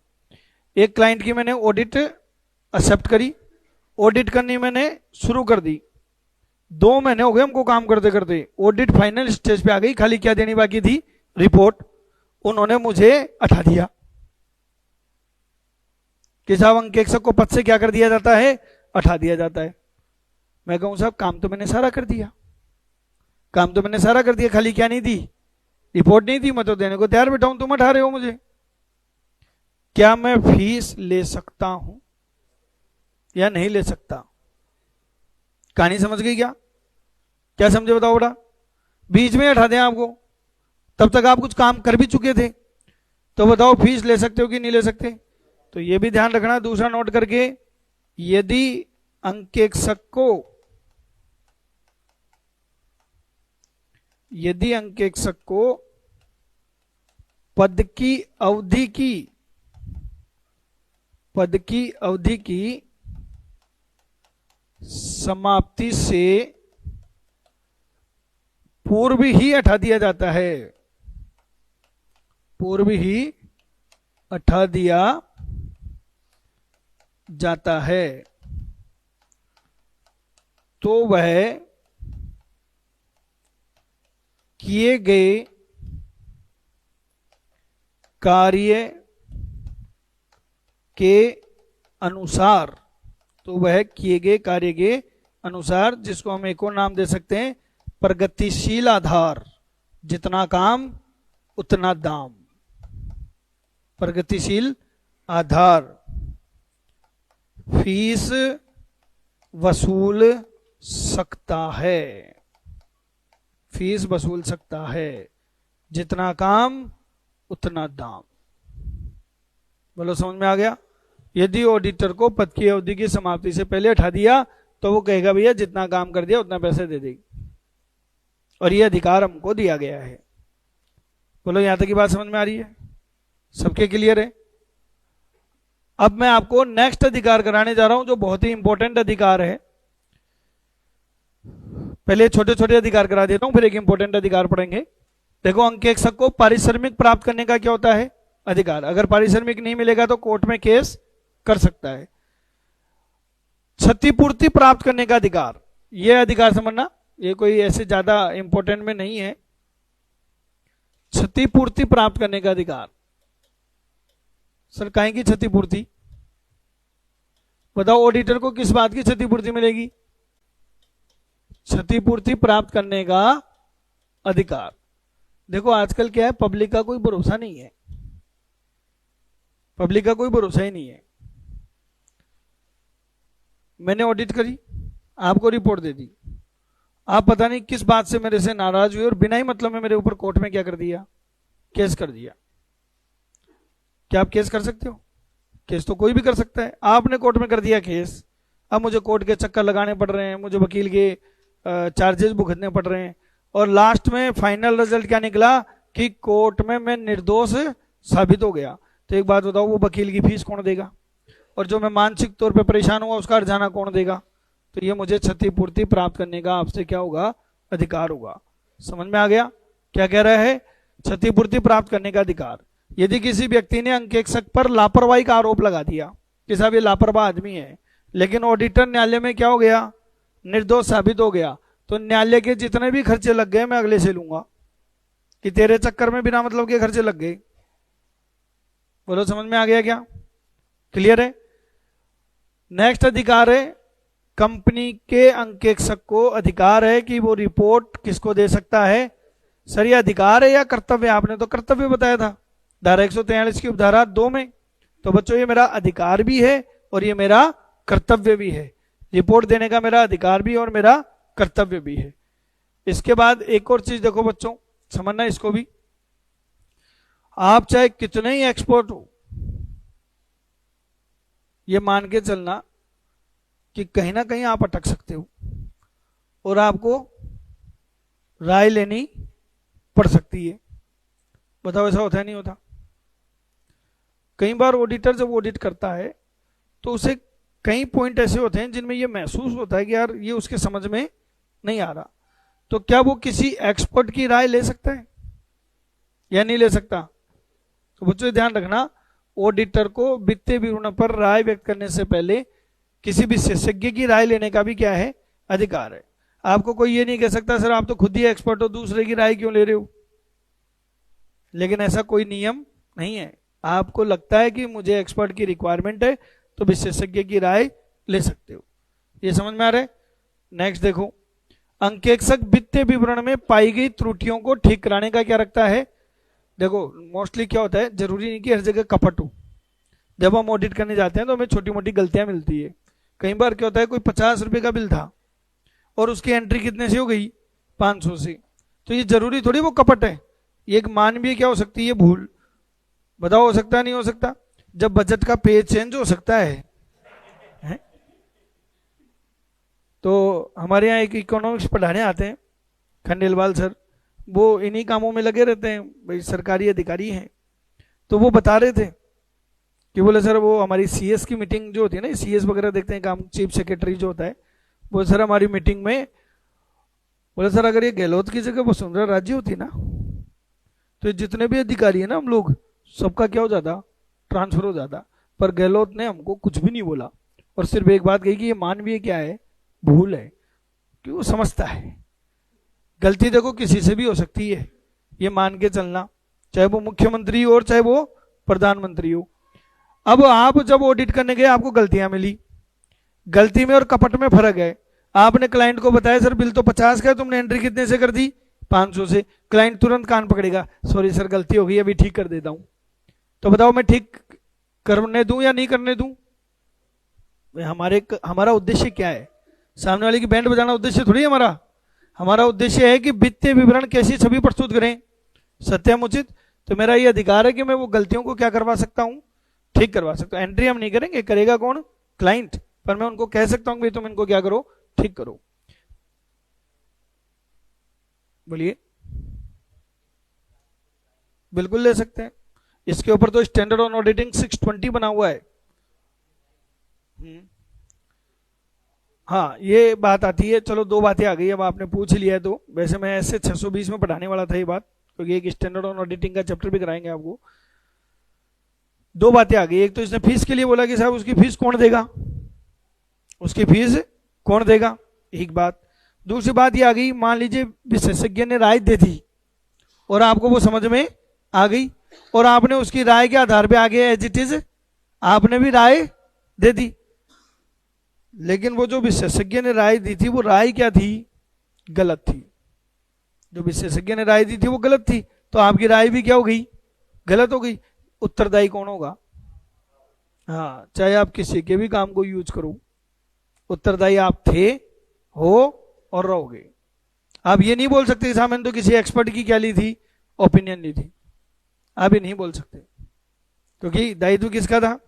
एक क्लाइंट की मैंने ऑडिट एक्सेप्ट करी, ऑडिट करनी मैंने शुरू कर दी, 2 महीने हो गए हमको काम करते करते, ऑडिट फाइनल स्टेज पे आ गई, खाली क्या देनी बाकी थी? रिपोर्ट। उन्होंने मुझे हटा दिया कि साहब अंकेक्षक को पद से क्या कर दिया जाता है? हटा दिया जाता है। मैं कहूं साहब काम तो मैंने सारा कर दिया, काम तो मैंने सारा कर दिया, खाली क्या नहीं दी? रिपोर्ट नहीं दी। मैं तो देने को तैयार बैठा हूं, तुम हटा रहे हो मुझे। क्या मैं फीस ले सकता हूं या नहीं ले सकता? कहानी समझ गई क्या? क्या समझे बताओ बेटा? बीच में हटा दें आपको, तब तक आप कुछ काम कर भी चुके थे, तो बताओ फीस ले सकते हो कि नहीं ले सकते? तो ये भी ध्यान रखना, दूसरा नोट करके, यदि अंकेक्षक को पद की अवधि की समाप्ति से पूर्व ही हटा दिया जाता है, पूर्व ही हटा दिया जाता है, तो वह किए गए कार्य के अनुसार, तो वह किए गए कार्य के अनुसार, जिसको हम एक और नाम दे सकते हैं प्रगतिशील आधार, जितना काम उतना दाम, प्रगतिशील आधार, फीस वसूल सकता है, फीस वसूल सकता है, जितना काम उतना दाम। बोलो समझ में आ गया? यदि ऑडिटर को पद की अवधि की समाप्ति से पहले हटा दिया तो वो कहेगा भैया जितना काम कर दिया उतना पैसे दे देगी, और ये अधिकार हमको दिया गया है। बोलो यहां तक की बात समझ में आ रही है? सबके क्लियर है? अब मैं आपको नेक्स्ट अधिकार कराने जा रहा हूं जो बहुत ही इंपॉर्टेंट अधिकार है। पहले छोटे छोटे अधिकार करा देता हूं, फिर एक इंपॉर्टेंट अधिकार पढ़ेंगे। देखो अंकेक्षक को पारिश्रमिक प्राप्त करने का क्या होता है? अधिकार। अगर पारिश्रमिक नहीं मिलेगा तो कोर्ट में केस कर सकता है। क्षतिपूर्ति प्राप्त करने का अधिकार, यह अधिकार समझना, ये कोई ऐसे ज्यादा इंपॉर्टेंट में नहीं है। क्षतिपूर्ति प्राप्त करने का अधिकार। सर काहे की क्षतिपूर्ति? बताओ ऑडिटर को किस बात की क्षतिपूर्ति मिलेगी? क्षतिपूर्ति प्राप्त करने का अधिकार। देखो आजकल क्या है, पब्लिक का कोई भरोसा नहीं है, पब्लिक का कोई भरोसा ही नहीं है। मैंने ऑडिट करी, आपको रिपोर्ट दे दी, आप पता नहीं किस बात से मेरे से नाराज हुए और बिना ही मतलब में मेरे ऊपर कोर्ट में क्या कर दिया? केस कर दिया। क्या आप केस कर सकते हो? केस तो कोई भी कर सकता है। आपने कोर्ट में कर दिया केस, अब मुझे कोर्ट के चक्कर लगाने पड़ रहे हैं, मुझे वकील के चार्जेस भुगतने पड़ रहे हैं, और लास्ट में फाइनल रिजल्ट क्या निकला कि कोर्ट में मैं निर्दोष साबित हो गया। तो एक बात बताओ, वो वकील की फीस कौन देगा? और जो मैं मानसिक तौर पे परेशान हुआ उसका हर्जाना कौन देगा? तो ये मुझे क्षतिपूर्ति प्राप्त करने का आपसे क्या होगा? अधिकार होगा। समझ में आ गया क्या कह रहा है? क्षतिपूर्ति प्राप्त करने का अधिकार। यदि किसी व्यक्ति ने अंकेक्षक पर लापरवाही का आरोप लगा दिया कि साहब ये लापरवाह आदमी है, लेकिन ऑडिटर न्यायालय में क्या हो गया? निर्दोष साबित हो गया, तो न्यायालय के जितने भी खर्चे लग गए मैं अगले से लूंगा, कि तेरे चक्कर में बिना मतलब के खर्चे लग गए। बोलो समझ में आ गया क्या? क्लियर है? नेक्स्ट अधिकार है, कंपनी के अंकेक्षक को अधिकार है कि वो रिपोर्ट किसको दे सकता है? सर ये अधिकार है या कर्तव्य? आपने तो कर्तव्य बताया था धारा 143 की उपधारा 2 में। तो बच्चों ये मेरा अधिकार भी है और ये मेरा कर्तव्य भी है। रिपोर्ट देने का मेरा अधिकार भी और मेरा कर्तव्य भी है। इसके बाद एक और चीज देखो बच्चों, समझना इसको भी। आप चाहे कितने ही एक्सपर्ट हो, ये मान के चलना कि कहीं ना कहीं आप अटक सकते हो और आपको राय लेनी पड़ सकती है। बताओ ऐसा होता है नहीं होता? कई बार ऑडिटर जब ऑडिट करता है तो उसे कई पॉइंट ऐसे होते हैं जिनमें ये महसूस होता है कि यार ये उसके समझ में नहीं आ रहा, तो क्या वो किसी एक्सपर्ट की राय ले सकता है या नहीं ले सकता? तो बच्चों ध्यान रखना, ऑडिटर को वित्तीय विवरण पर राय व्यक्त करने से पहले किसी विशेषज्ञ की राय लेने का भी क्या है? अधिकार है। आपको कोई ये नहीं कह सकता सर आप तो खुद ही एक्सपर्ट हो, दूसरे की राय क्यों ले रहे हो? लेकिन ऐसा कोई नियम नहीं है। आपको लगता है कि मुझे एक्सपर्ट की रिक्वायरमेंट है तो विशेषज्ञ की राय ले सकते हो। ये समझ में आ रहा है? नेक्स्ट देखो, अंकेक्षक वित्तीय विवरण में पाई गई त्रुटियों को ठीक कराने का क्या रखता है? देखो मोस्टली क्या होता है, जरूरी नहीं कि हर जगह कपट हो। जब हम ऑडिट करने जाते हैं तो हमें छोटी मोटी गलतियां मिलती है। कई बार क्या होता है, कोई 50 रुपए का बिल था और उसकी एंट्री कितने से हो गई? 500 से। तो ये जरूरी थोड़ी वो कपट है, ये एक मानवीय क्या हो सकती है? भूल। बताओ हो सकता है नहीं हो सकता? जब बजट का पेज चेंज हो सकता है? तो हमारे यहाँ एक इकोनॉमिक्स पढ़ाने आते हैं खंडेलवाल सर, वो इन्हीं कामों में लगे रहते हैं, भाई सरकारी अधिकारी हैं। तो वो बता रहे थे कि बोले सर वो हमारी सीएस की मीटिंग जो होती है ना, सीएस वगैरह देखते हैं काम, चीफ सेक्रेटरी जो होता है, वो सर हमारी मीटिंग में बोले सर अगर ये गहलोत की जगह वसुंधरा राजे होती ना तो जितने भी अधिकारी है ना हम लोग सबका क्या हो जाता? ट्रांसफर हो जाता। पर गहलोत ने हमको कुछ भी नहीं बोला और सिर्फ एक बात कही कि ये मानवीय क्या है? भूल है, कि वो समझता है। गलती देखो किसी से भी हो सकती है, ये मान के चलना, चाहे वो मुख्यमंत्री हो और चाहे वो प्रधानमंत्री हो। अब आप जब ऑडिट करने गए आपको गलतियां मिली, गलती में और कपट में फर्क है। आपने क्लाइंट को बताया सर बिल तो 50 का है, तुमने एंट्री कितने से कर दी? 500 से। क्लाइंट तुरंत कान पकड़ेगा, सॉरी सर गलती हो गई अभी ठीक कर देता हूं। तो बताओ मैं ठीक करने दूं या नहीं करने दूं? हमारा उद्देश्य क्या है? सामने वाले की बैंड बजाना उद्देश्य थोड़ी हमारा। हमारा उद्देश्य है कि वित्तीय विवरण कैसी छवि प्रस्तुत करें? सत्यम उचित। तो मेरा ये अधिकार है कि मैं वो गलतियों को क्या करवा सकता हूं? ठीक करवा सकता हूं। एंट्री हम नहीं करेंगे, करेगा कौन? क्लाइंट। पर मैं उनको कह सकता हूं कि तुम इनको क्या करो? ठीक करो। बोलिए। बिल्कुल ले सकते हैं, इसके ऊपर तो स्टैंडर्ड ऑन ऑडिटिंग 620 बना हुआ है। हाँ ये बात आती है, चलो दो बातें आ गई, अब आपने पूछ लिया है तो वैसे मैं ऐसे 620 में पढ़ाने वाला था ये बात, क्योंकि एक स्टैंडर्ड ऑन ऑडिटिंग का चैप्टर भी कराएंगे आपको। दो बातें आ गई, एक तो इसने फीस के लिए बोला कि साहब उसकी फीस कौन देगा, उसकी फीस कौन देगा, एक बात। दूसरी बात ये आ गई, मान लीजिए विशेषज्ञ ने राय दे दी और आपको वो समझ में आ गई और आपने उसकी राय के आधार पे आगे एज इट इज आपने भी राय दे दी, लेकिन वो जो विशेषज्ञ ने राय दी थी वो राय क्या थी? गलत थी। जो विशेषज्ञ ने राय दी थी वो गलत थी, तो आपकी राय भी क्या हो गई? गलत हो गई। उत्तरदायी कौन होगा? हाँ, चाहे आप किसी के भी काम को यूज करो, उत्तरदायी आप थे, हो और रहोगे। आप ये नहीं बोल सकते साहब मैंने तो किसी एक्सपर्ट की क्या ली थी? ओपिनियन ली थी। आप ये नहीं बोल सकते, क्योंकि दायित्व किसका था?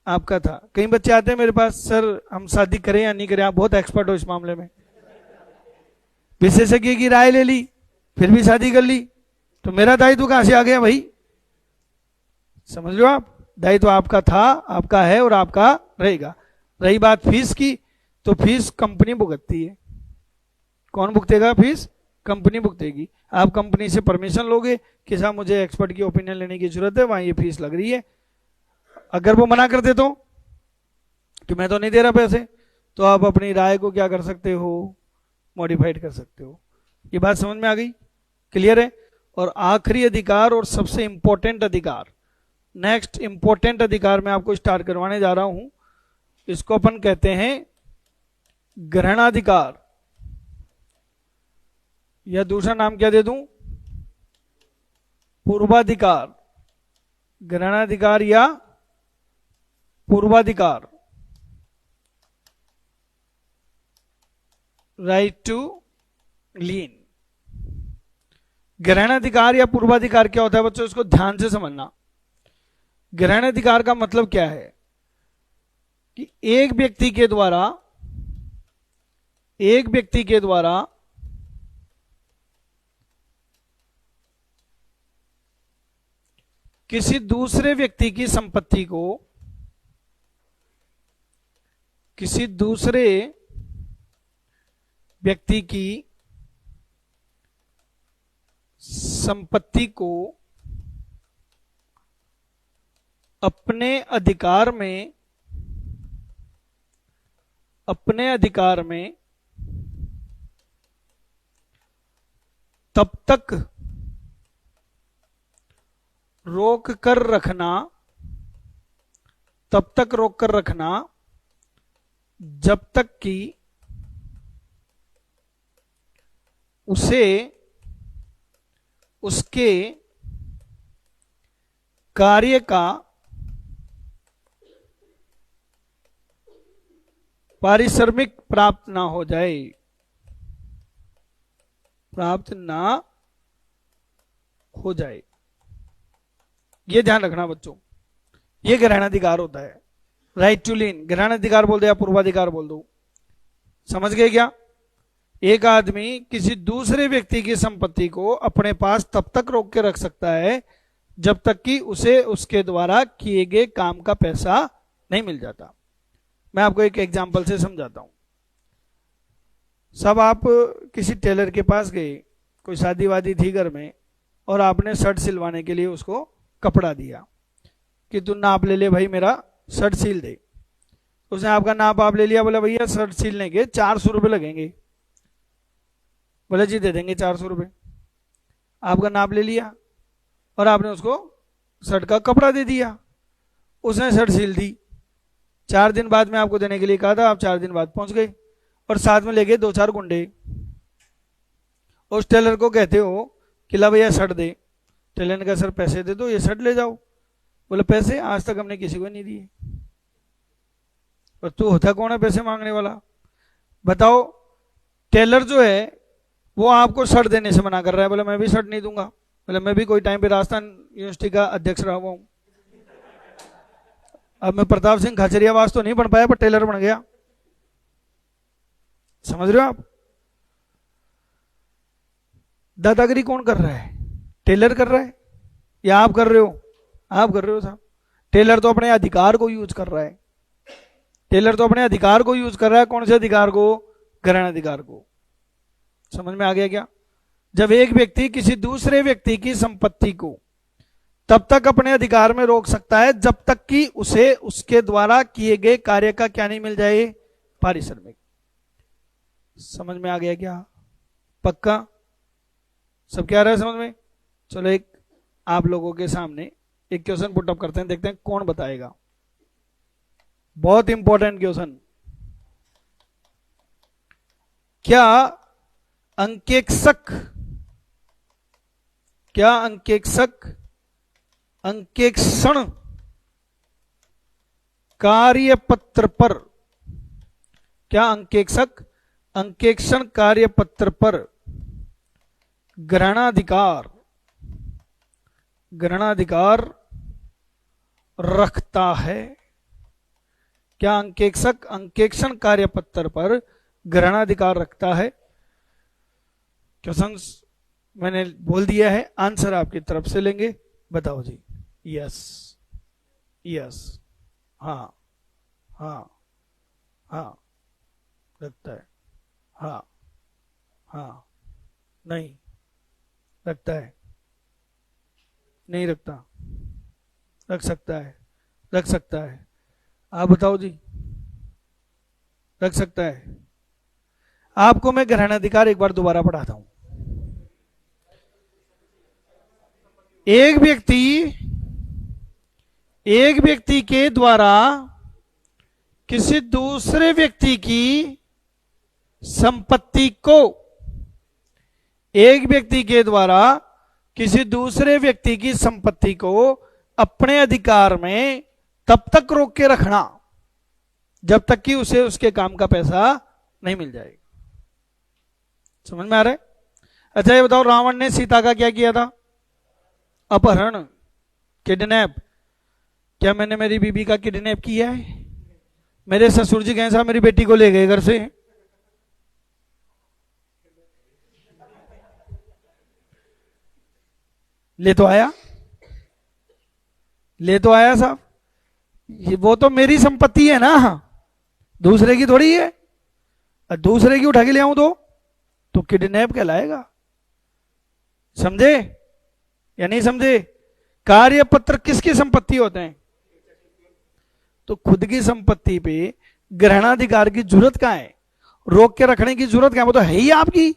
आपका था। कई बच्चे आते हैं मेरे पास, सर हम शादी करें या नहीं करें, आप बहुत एक्सपर्ट हो इस मामले में। विशेषज्ञ की राय ले ली फिर भी शादी कर ली, तो मेरा दायित्व कहां से आ गया भाई? समझ लो आप, दायित्व आपका था, आपका है और आपका रहेगा। रही बात फीस की, तो फीस कंपनी भुगतती है। कौन भुगतेगा फीस? कंपनी भुगतेगी। आप कंपनी से परमिशन लोगे कि साहब मुझे एक्सपर्ट की ओपिनियन लेने की जरूरत है, वहां ये फीस लग रही है। अगर वो मना कर दे तो कि मैं तो नहीं दे रहा पैसे, तो आप अपनी राय को क्या कर सकते हो? मॉडिफाइड कर सकते हो। ये बात समझ में आ गई? क्लियर है? और आखिरी अधिकार और सबसे इंपॉर्टेंट अधिकार, नेक्स्ट इंपॉर्टेंट अधिकार मैं आपको स्टार्ट करवाने जा रहा हूं, इसको अपन कहते हैं ग्रहणाधिकार, या दूसरा नाम क्या दे दूं? पूर्वाधिकार। ग्रहणाधिकार या पूर्वाधिकार, राइट टू लीन। ग्रहणाधिकार या पूर्वाधिकार क्या होता है बच्चों, इसको ध्यान से समझना। ग्रहणाधिकार का मतलब क्या है कि एक व्यक्ति के द्वारा किसी दूसरे व्यक्ति की संपत्ति को, किसी दूसरे व्यक्ति की संपत्ति को अपने अधिकार में तब तक रोक कर रखना जब तक कि उसे उसके कार्य का पारिश्रमिक प्राप्त ना हो जाए, ये ध्यान रखना बच्चों। ये ग्रहणाधिकार होता है। राइट टू लीन ग्रहणाधिकार बोल दो या पूर्वाधिकार बोल दो, समझ गए क्या? एक आदमी किसी दूसरे व्यक्ति की संपत्ति को अपने पास तब तक रोक के रख सकता है जब तक कि उसे उसके द्वारा किए गए काम का पैसा नहीं मिल जाता। मैं आपको एक एग्जांपल से समझाता हूं। सब आप किसी टेलर के पास गए, कोई शादी वादी थी घर में, और आपने शर्ट सिलवाने के लिए उसको कपड़ा दिया कि तू नाप ले ले भाई, मेरा शर्ट सिल दे। उसने आपका नाप आप ले लिया, बोला भैया शर्ट सिलने के 400 रुपये लगेंगे। बोले जी दे देंगे 400 रुपये। आपका नाप ले लिया और आपने उसको शर्ट का कपड़ा दे दिया, उसने शर्ट सिल दी। 4 दिन बाद में आपको देने के लिए कहा था, आप 4 दिन बाद पहुंच गए और साथ में ले गए 2-4 गुंडे। उस टेलर को कहते हो कि ला भैया शर्ट दे। टेलर ने कहा सर पैसे दे दो, ये शर्ट ले जाओ। बोले पैसे आज तक हमने किसी को नहीं दिए। और तू होता कौन है पैसे मांगने वाला? बताओ। टेलर जो है वो आपको शर्ट देने से मना कर रहा है। बोले मैं भी शर्ट नहीं दूंगा। बोले मैं भी कोई टाइम पे राजस्थान यूनिवर्सिटी का अध्यक्ष रहा हुआ हूं। अब मैं प्रताप सिंह खाचरियावास तो नहीं बन पाया, पर टेलर बन गया। समझ रहे हो आप? दादागिरी कौन कर रहा है? टेलर कर रहा है या आप कर रहे हो? आप कर रहे हो साहब। टेलर तो अपने अधिकार को यूज कर रहा है। टेलर तो अपने अधिकार को यूज कर रहा है। कौन से अधिकार को? ग्रहणाधिकार को। समझ में आ गया क्या? जब एक व्यक्ति किसी दूसरे व्यक्ति की संपत्ति को तब तक अपने अधिकार में रोक सकता है जब तक कि उसे उसके द्वारा किए गए कार्य का क्या नहीं मिल जाए? पारिश्रमिक। समझ में आ गया क्या? पक्का? सब क्या आ रहा है समझ में? चलो एक आप लोगों के सामने एक क्वेश्चन पुटअप करते हैं, देखते हैं कौन बताएगा। बहुत इंपॉर्टेंट क्वेश्चन। क्या अंकेक्षण कार्यपत्र पर, क्या अंकेक्षण कार्यपत्र पर ग्रहणाधिकार रखता है? क्या अंकेक्षण कार्यपत्र पर ग्रहणाधिकार रखता है? क्वेश्चन मैंने बोल दिया है, आंसर आपकी तरफ से लेंगे। बताओ जी। यस, यस, हाँ, हाँ, हाँ, रखता है, हाँ, हाँ, नहीं रखता है, नहीं रखता, रख सकता है, रख सकता है। आप बताओ जी। रख सकता है। आपको मैं ग्रहणाधिकार एक बार दोबारा पढ़ाता हूं। एक व्यक्ति के द्वारा किसी दूसरे व्यक्ति की संपत्ति को, एक व्यक्ति के द्वारा किसी दूसरे व्यक्ति की संपत्ति को अपने अधिकार में तब तक रोक के रखना जब तक कि उसे उसके काम का पैसा नहीं मिल जाए। समझ में आ रहा है? अच्छा ये बताओ, रावण ने सीता का क्या किया था? अपहरण, किडनैप। क्या मैंने मेरी बीबी का किडनैप किया है? मेरे ससुर जी कैसा मेरी बेटी को ले गए घर से, ले तो आया, ले तो आया साहब। ये वो तो मेरी संपत्ति है ना, दूसरे की थोड़ी है। दूसरे की उठा के ले आऊं तो किडनैप कहलाएगा। समझे या नहीं समझे? कार्यपत्र किसकी संपत्ति होते हैं? तो खुद की संपत्ति पे ग्रहणाधिकार की जरूरत कहां है? रोक के रखने की जरूरत क्या है? वो तो है ही आपकी,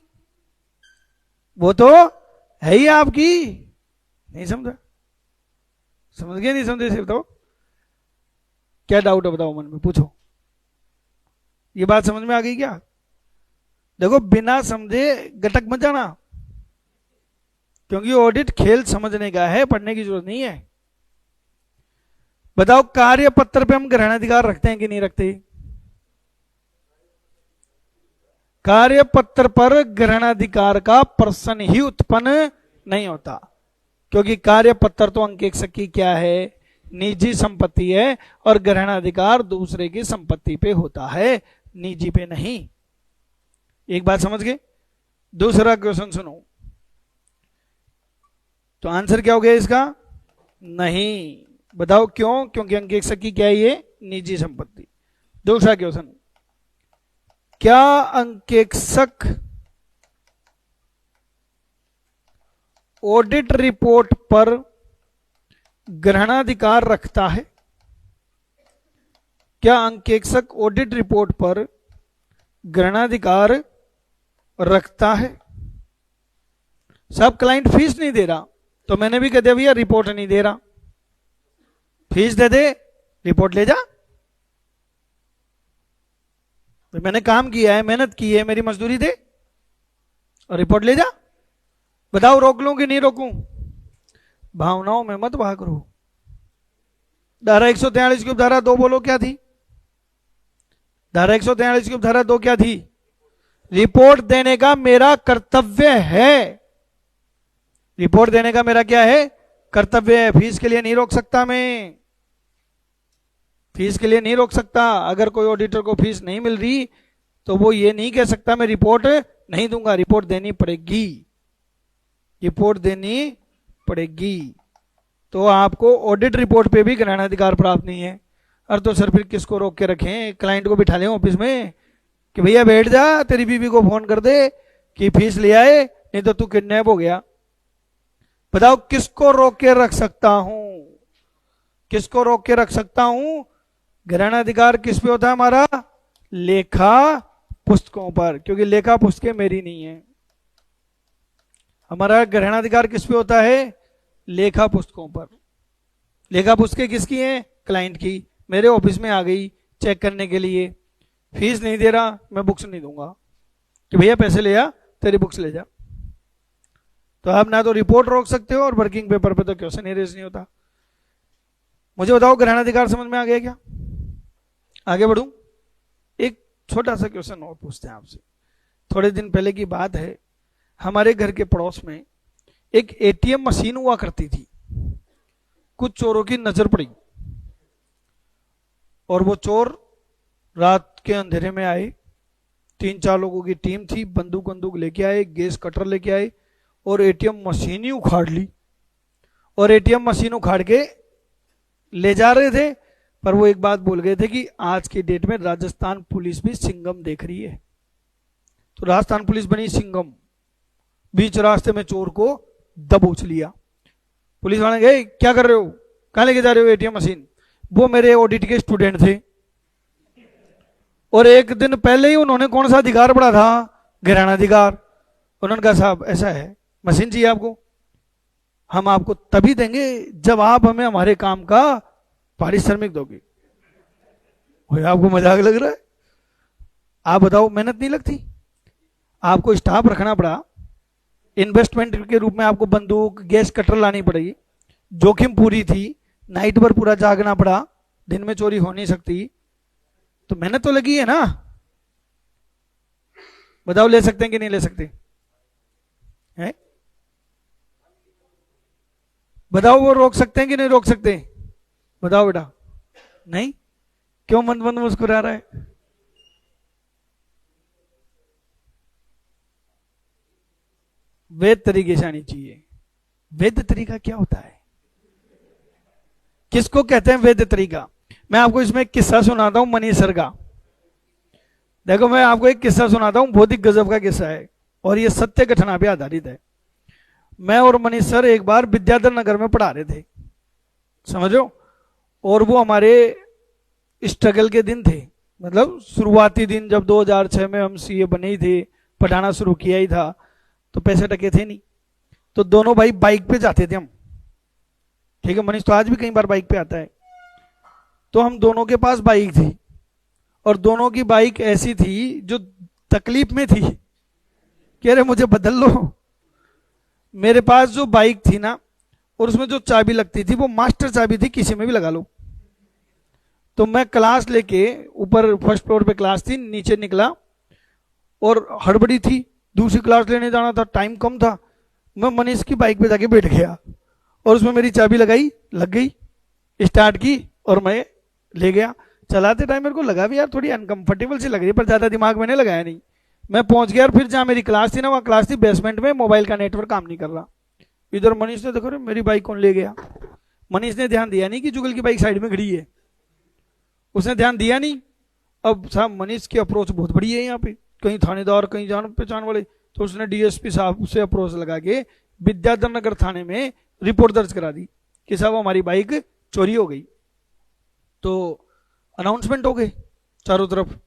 वो तो है ही आपकी। नहीं समझा? समझ गए नहीं समझे? सिर्फ बताओ क्या डाउट है, बताओ मन में, पूछो। ये बात समझ में आ गई क्या? देखो बिना समझे गटक मत जाना, क्योंकि ऑडिट खेल समझने का है, पढ़ने की जरूरत नहीं है। बताओ कार्य पत्र पे हम ग्रहणाधिकार रखते हैं कि नहीं रखते? कार्य पत्र पर ग्रहणाधिकार का प्रश्न ही उत्पन्न नहीं होता, क्योंकि कार्य पत्र तो अंक 1 की क्या है? निजी संपत्ति है, और ग्रहणाधिकार दूसरे की संपत्ति पे होता है, निजी पे नहीं। एक बात समझ गए? दूसरा क्वेश्चन सुनो, तो आंसर क्या हो गया इसका? नहीं। बताओ क्यों? क्योंकि अंक 1 की क्या है? ये निजी संपत्ति। दूसरा क्वेश्चन, क्या अंकेक्षक ऑडिट रिपोर्ट पर ग्रहणाधिकार रखता है? क्या अंकेक्षक ऑडिट रिपोर्ट पर ग्रहणाधिकार रखता है? सब क्लाइंट फीस नहीं दे रहा, तो मैंने भी कह दिया भैया रिपोर्ट नहीं दे रहा, फीस दे दे, रिपोर्ट ले जा। मैंने काम किया है, मेहनत की है, मेरी मजदूरी दे और रिपोर्ट ले जा। बताओ रोक लूं कि नहीं रोकूं? भावनाओं में मत बहा करो। धारा 143 की धारा 2 बोलो क्या थी? धारा 143 की धारा 2 क्या थी? रिपोर्ट देने का मेरा कर्तव्य है। रिपोर्ट देने का मेरा क्या है? कर्तव्य है। फीस के लिए नहीं रोक सकता मैं, फीस के लिए नहीं रोक सकता। अगर कोई ऑडिटर को फीस नहीं मिल रही तो वो ये नहीं कह सकता मैं रिपोर्ट नहीं दूंगा, रिपोर्ट देनी पड़ेगी, रिपोर्ट देनी पड़ेगी। तो आपको ऑडिट रिपोर्ट पे भी ग्रहणाधिकार प्राप्त नहीं है। और तो सर फिर किसको रोक के रखें? क्लाइंट को बिठा लें ऑफिस में कि भैया बैठ जा, तेरी बीवी को फोन कर दे कि फीस ले आए, नहीं तो तू किडनैप हो गया। बताओ किसको रोक के रख सकता हूं? किसको रोक के रख सकता हूं? ग्रहणाधिकार किस पे होता है हमारा? लेखा पुस्तकों पर, क्योंकि लेखा पुस्तकें मेरी नहीं है। हमारा ग्रहणाधिकार किस पे होता है? लेखा पुस्तकों पर। लेखा पुस्तकें किसकी हैं? क्लाइंट की। मेरे ऑफिस में आ गई चेक करने के लिए, फीस नहीं दे रहा, मैं बुक्स नहीं दूंगा कि भैया पैसे ले आ, तेरी बुक्स ले जा। तो आप ना तो रिपोर्ट रोक सकते हो और वर्किंग पेपर पे तो क्वेश्चन ही रेज नहीं होता। मुझे बताओ ग्रहणाधिकार समझ में आ गया क्या? आगे बढ़ूं? एक छोटा सा क्वेश्चन और पूछते हैं आपसे। थोड़े दिन पहले की बात है, हमारे घर के पड़ोस में एक एटीएम मशीन हुआ करती थी। कुछ चोरों की नजर पड़ी और वो चोर रात के अंधेरे में आए। 3-4 लोगों की टीम थी, बंदूक लेके आए, गैस कटर लेके आए और एटीएम मशीन ही उखाड़ ली। और एटीएम मशीन उखाड़ के ले जा रहे थे, पर वो एक बात बोल गए थे कि आज की डेट में राजस्थान पुलिस भी सिंघम देख रही है। तो राजस्थान पुलिस बनी सिंघम, बीच रास्ते में चोर को दबोच लिया। पुलिस वाले गए, क्या कर रहे हो, कहां लेके जा रहे हो एटीएम मशीन? वो मेरे ऑडिट के स्टूडेंट थे और एक दिन पहले ही उन्होंने कौन सा अधिकार पढ़ा था? ग्रहणाधिकार। उन्होंने कहा साहब ऐसा है, मशीन चाहिए आपको, हम आपको तभी देंगे जब आप हमें हमारे काम का पारिश्रमिक दोगे। आपको मजाक लग रहा है? आप बताओ मेहनत नहीं लगती? आपको स्टाफ रखना पड़ा, इन्वेस्टमेंट के रूप में आपको बंदूक गैस कटर लानी पड़ेगी, जोखिम पूरी थी, नाइट पर पूरा जागना पड़ा, दिन में चोरी हो नहीं सकती, तो मेहनत तो लगी है ना। बताओ ले सकते हैं कि नहीं ले सकते? है? बताओ वो रोक सकते हैं कि नहीं रोक सकते? बताओ बेटा। नहीं? क्यों मंद मंद मुस्कुरा रहा है? वैध तरीके से आनी चाहिए। वैध तरीका क्या होता है? किसको कहते हैं वैध तरीका? मैं आपको इसमें एक किस्सा सुनाता हूं मनीष सर का। देखो मैं आपको एक किस्सा सुनाता हूं, बहुत ही गजब का किस्सा है और ये सत्य घटना पे आधारित है। मैं और मनीष सर एक बार विद्याधर नगर में पढ़ा रहे थे, समझो, और वो हमारे स्ट्रगल के दिन थे, मतलब शुरुआती दिन, जब 2006 में हम सीए बने ही थे, पढ़ाना शुरू किया ही था, तो पैसे टके थे नहीं। तो दोनों भाई बाइक पे जाते थे हम, ठीक है, मनीष तो आज भी कई बार बाइक पे आता है। तो हम दोनों के पास बाइक थी और दोनों की बाइक ऐसी थी जो तकलीफ में थी कि अरे मुझे बदल लो। मेरे पास जो बाइक थी ना, और उसमें जो चाबी लगती थी वो मास्टर चाबी थी, किसी में भी लगा लो। तो मैं क्लास लेके, ऊपर फर्स्ट फ्लोर पे क्लास थी, नीचे निकला और हड़बड़ी थी, दूसरी क्लास लेने जाना था, टाइम कम था। मैं मनीष की बाइक पे जाके बैठ गया और उसमें मेरी चाबी लगाई, लग गई, स्टार्ट की और मैं ले गया। चलाते टाइम मेरे को लगा भी यार थोड़ी अनकंफर्टेबल सी लग रही है, पर ज्यादा दिमाग मैंने लगाया नहीं। मैं पहुंच गया और फिर जहां मेरी क्लास थी ना, वहां क्लास थी बेसमेंट में, मोबाइल का नेटवर्क काम नहीं कर रहा। इधर मनीष ने देखो मेरी बाइक कौन ले गया। मनीष ने ध्यान दिया नहीं कि जुगल की बाइक साइड में खड़ी है, उसने ध्यान दिया नहीं। अब साहब मनीष की अप्रोच बहुत बड़ी है यहाँ पे, कहीं थानेदार कहीं जान पहचान वाले, तो उसने डीएसपी साहब से अप्रोच लगा के विद्याधर नगर थाने में रिपोर्ट दर्ज करा दी कि साहब हमारी बाइक चोरी हो गई। तो अनाउंसमेंट हो गए चारों तरफ।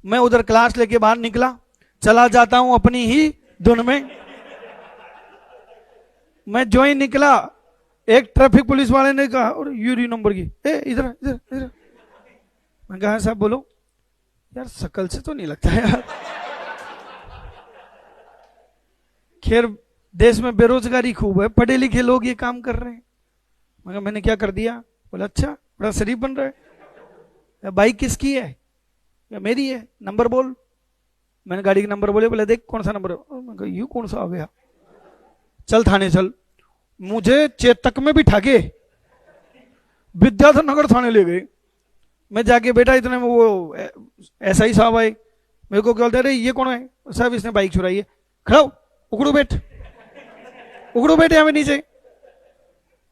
मैं उधर क्लास लेके बाहर निकला, चला जाता हूं अपनी ही धुन में। मैं जो ही निकला, एक ट्रैफिक पुलिस वाले ने कहा और यूरी नंबर की, ए इधर इधर इधर। मैं कहा साहब बोलो। यार शकल से तो नहीं लगता यार। खैर देश में बेरोजगारी खूब है, पढ़े लिखे लोग ये काम कर रहे हैं। मगर मैंने क्या कर दिया? बोला अच्छा बड़ा शरीफ बन रहा है। बाइक किसकी है? या मेरी है, नंबर बोल। मैंने गाड़ी के नंबर बोले, बोले देख कौन सा नंबर है। मैं कहा यूं कौन सा आ गया, चल थाने चल। मुझे चेतक में बिठा के विद्याधर नगर थाने ले गए। मैं जाके बैठा, इतने में वो एसआई साहब आए, मेरे को क्या बोलते, अरे ये कौन है? साहब इसने बाइक चुराई है। खड़ा हो, उकड़ो बैठ, उकड़ो बैठ यहाँ पे नीचे।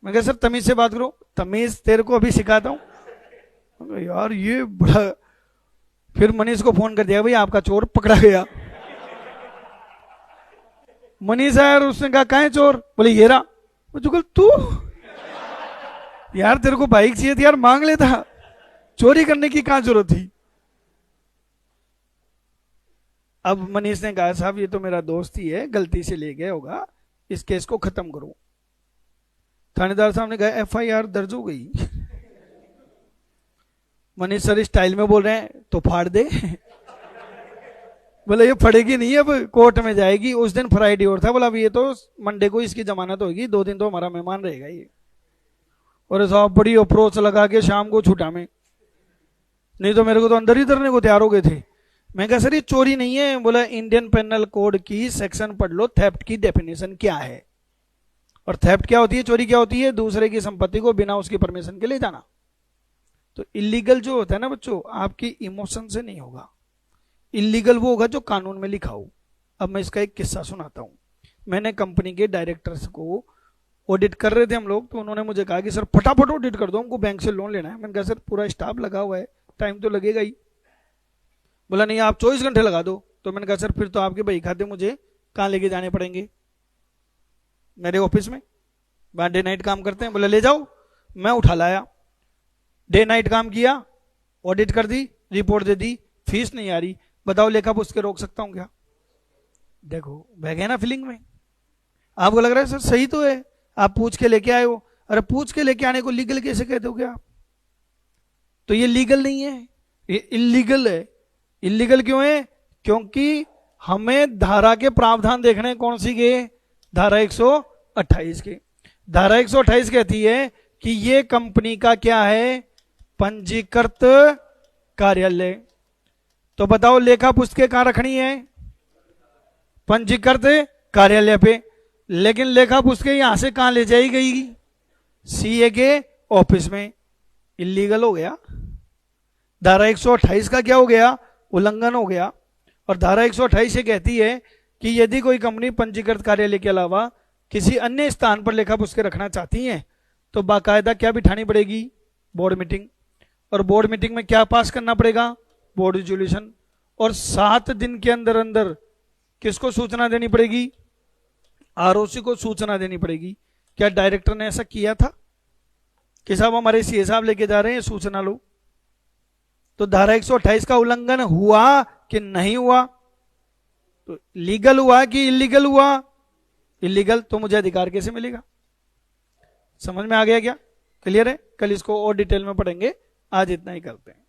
मैं कहा सर तमीज से बात करो। तमीज तेरे को अभी सिखाता हूँ। यार ये बड़ा। फिर मनीष को फोन कर दिया, भाई आपका चोर पकड़ा गया। मनीष आया और उसने कहा कहाँ है चोर? बोले ये रहा। जुगल तू यार तेरे को बाइक चाहिए थी यार, मांग लेता, चोरी करने की कहां जरूरत थी। अब मनीष ने कहा साहब ये तो मेरा दोस्त ही है, गलती से ले गया होगा, इस केस को खत्म करो। थानेदार साहब ने कहा एफआईआर दर्ज हो गई। मनीष सर स्टाइल में बोल रहे हैं तो फाड़ दे। बोले ये फड़ेगी नहीं, अब कोर्ट में जाएगी। उस दिन फ्राइडे और था, बोला अब ये तो मंडे को इसकी जमानत होगी, 2 दिन तो हमारा मेहमान रहेगा ये। और साहब बड़ी अप्रोच लगा के शाम को छुटा में, नहीं तो मेरे को तो अंदर ही धरने को तैयार हो गए थे। मैं कहा सर ये चोरी नहीं है। बोला इंडियन पेनल कोड की सेक्शन पढ़ लो, थेफ्ट की डेफिनेशन क्या है। और थेफ्ट क्या होती है, चोरी क्या होती है? दूसरे की संपत्ति को बिना उसकी परमिशन के ले जाना। तो इलीगल जो होता है ना बच्चों, आपकी इमोशन से नहीं होगा, इलीगल वो होगा जो कानून में लिखा हो। अब मैं इसका एक किस्सा सुनाता हूं। मैंने कंपनी के डायरेक्टर्स को ऑडिट कर रहे थे हम लोग, तो उन्होंने मुझे कहा कि सर फटाफट ऑडिट कर दो, हमको बैंक से लोन लेना है। मैंने कहा सर पूरा स्टाफ लगा हुआ है, टाइम तो लगेगा ही। बोला नहीं आप 24 घंटे लगा दो। तो मैंने कहा सर फिर तो आपके बही खाते मुझे कहाँ लेके जाने पड़ेंगे? मेरे ऑफिस में, वहां डे नाइट काम करते हैं। बोला ले जाओ। मैं उठा लाया, डे नाइट काम किया, ऑडिट कर दी, रिपोर्ट दे दी, फीस नहीं आ रही। बताओ लेखा पुस्तक के रोक सकता हूं क्या? देखो बह गए ना फीलिंग में। आपको लग रहा है सर सही तो है, आप पूछ के लेके आए हो। अरे पूछ के लेके आने को लीगल कैसे कहते हो क्या आप? तो ये लीगल नहीं है, ये इलीगल है। इलीगल क्यों है? क्योंकि हमें धारा के प्रावधान देखने कौन सी के? धारा 128 के। धारा 128 कहती है कि ये कंपनी का क्या है? पंजीकृत कार्यालय। तो बताओ लेखा पुस्तकें कहां रखनी है? पंजीकृत कार्यालय पे, लेकिन लेखा पुस्तकें यहां से कहां ले जाई गई? सीए के ऑफिस में। इलीगल हो गया। धारा 128 का क्या हो गया? उल्लंघन हो गया। और धारा 128 ये कहती है कि यदि कोई कंपनी पंजीकृत कार्यालय के अलावा किसी अन्य स्थान पर लेखा पुस्तकें रखना चाहती हैं तो बाकायदा क्या बिठानी पड़ेगी? Board meeting. और बोर्ड मीटिंग में क्या पास करना पड़ेगा? Board resolution. और 7 दिन के अंदर अंदर किसको सूचना देनी पड़ेगी? आरओसी को सूचना देनी पड़ेगी। क्या डायरेक्टर ने ऐसा किया था कि साहब हमारे सीए साहब लेके जा रहे हैं, सूचना लो? तो धारा 128 का उल्लंघन हुआ कि नहीं हुआ? तो लीगल हुआ कि इलीगल हुआ? इलीगल। तो मुझे अधिकार कैसे मिलेगा? समझ में आ गया क्या? क्लियर है? कल इसको और डिटेल में पढ़ेंगे, आज इतना ही करते हैं।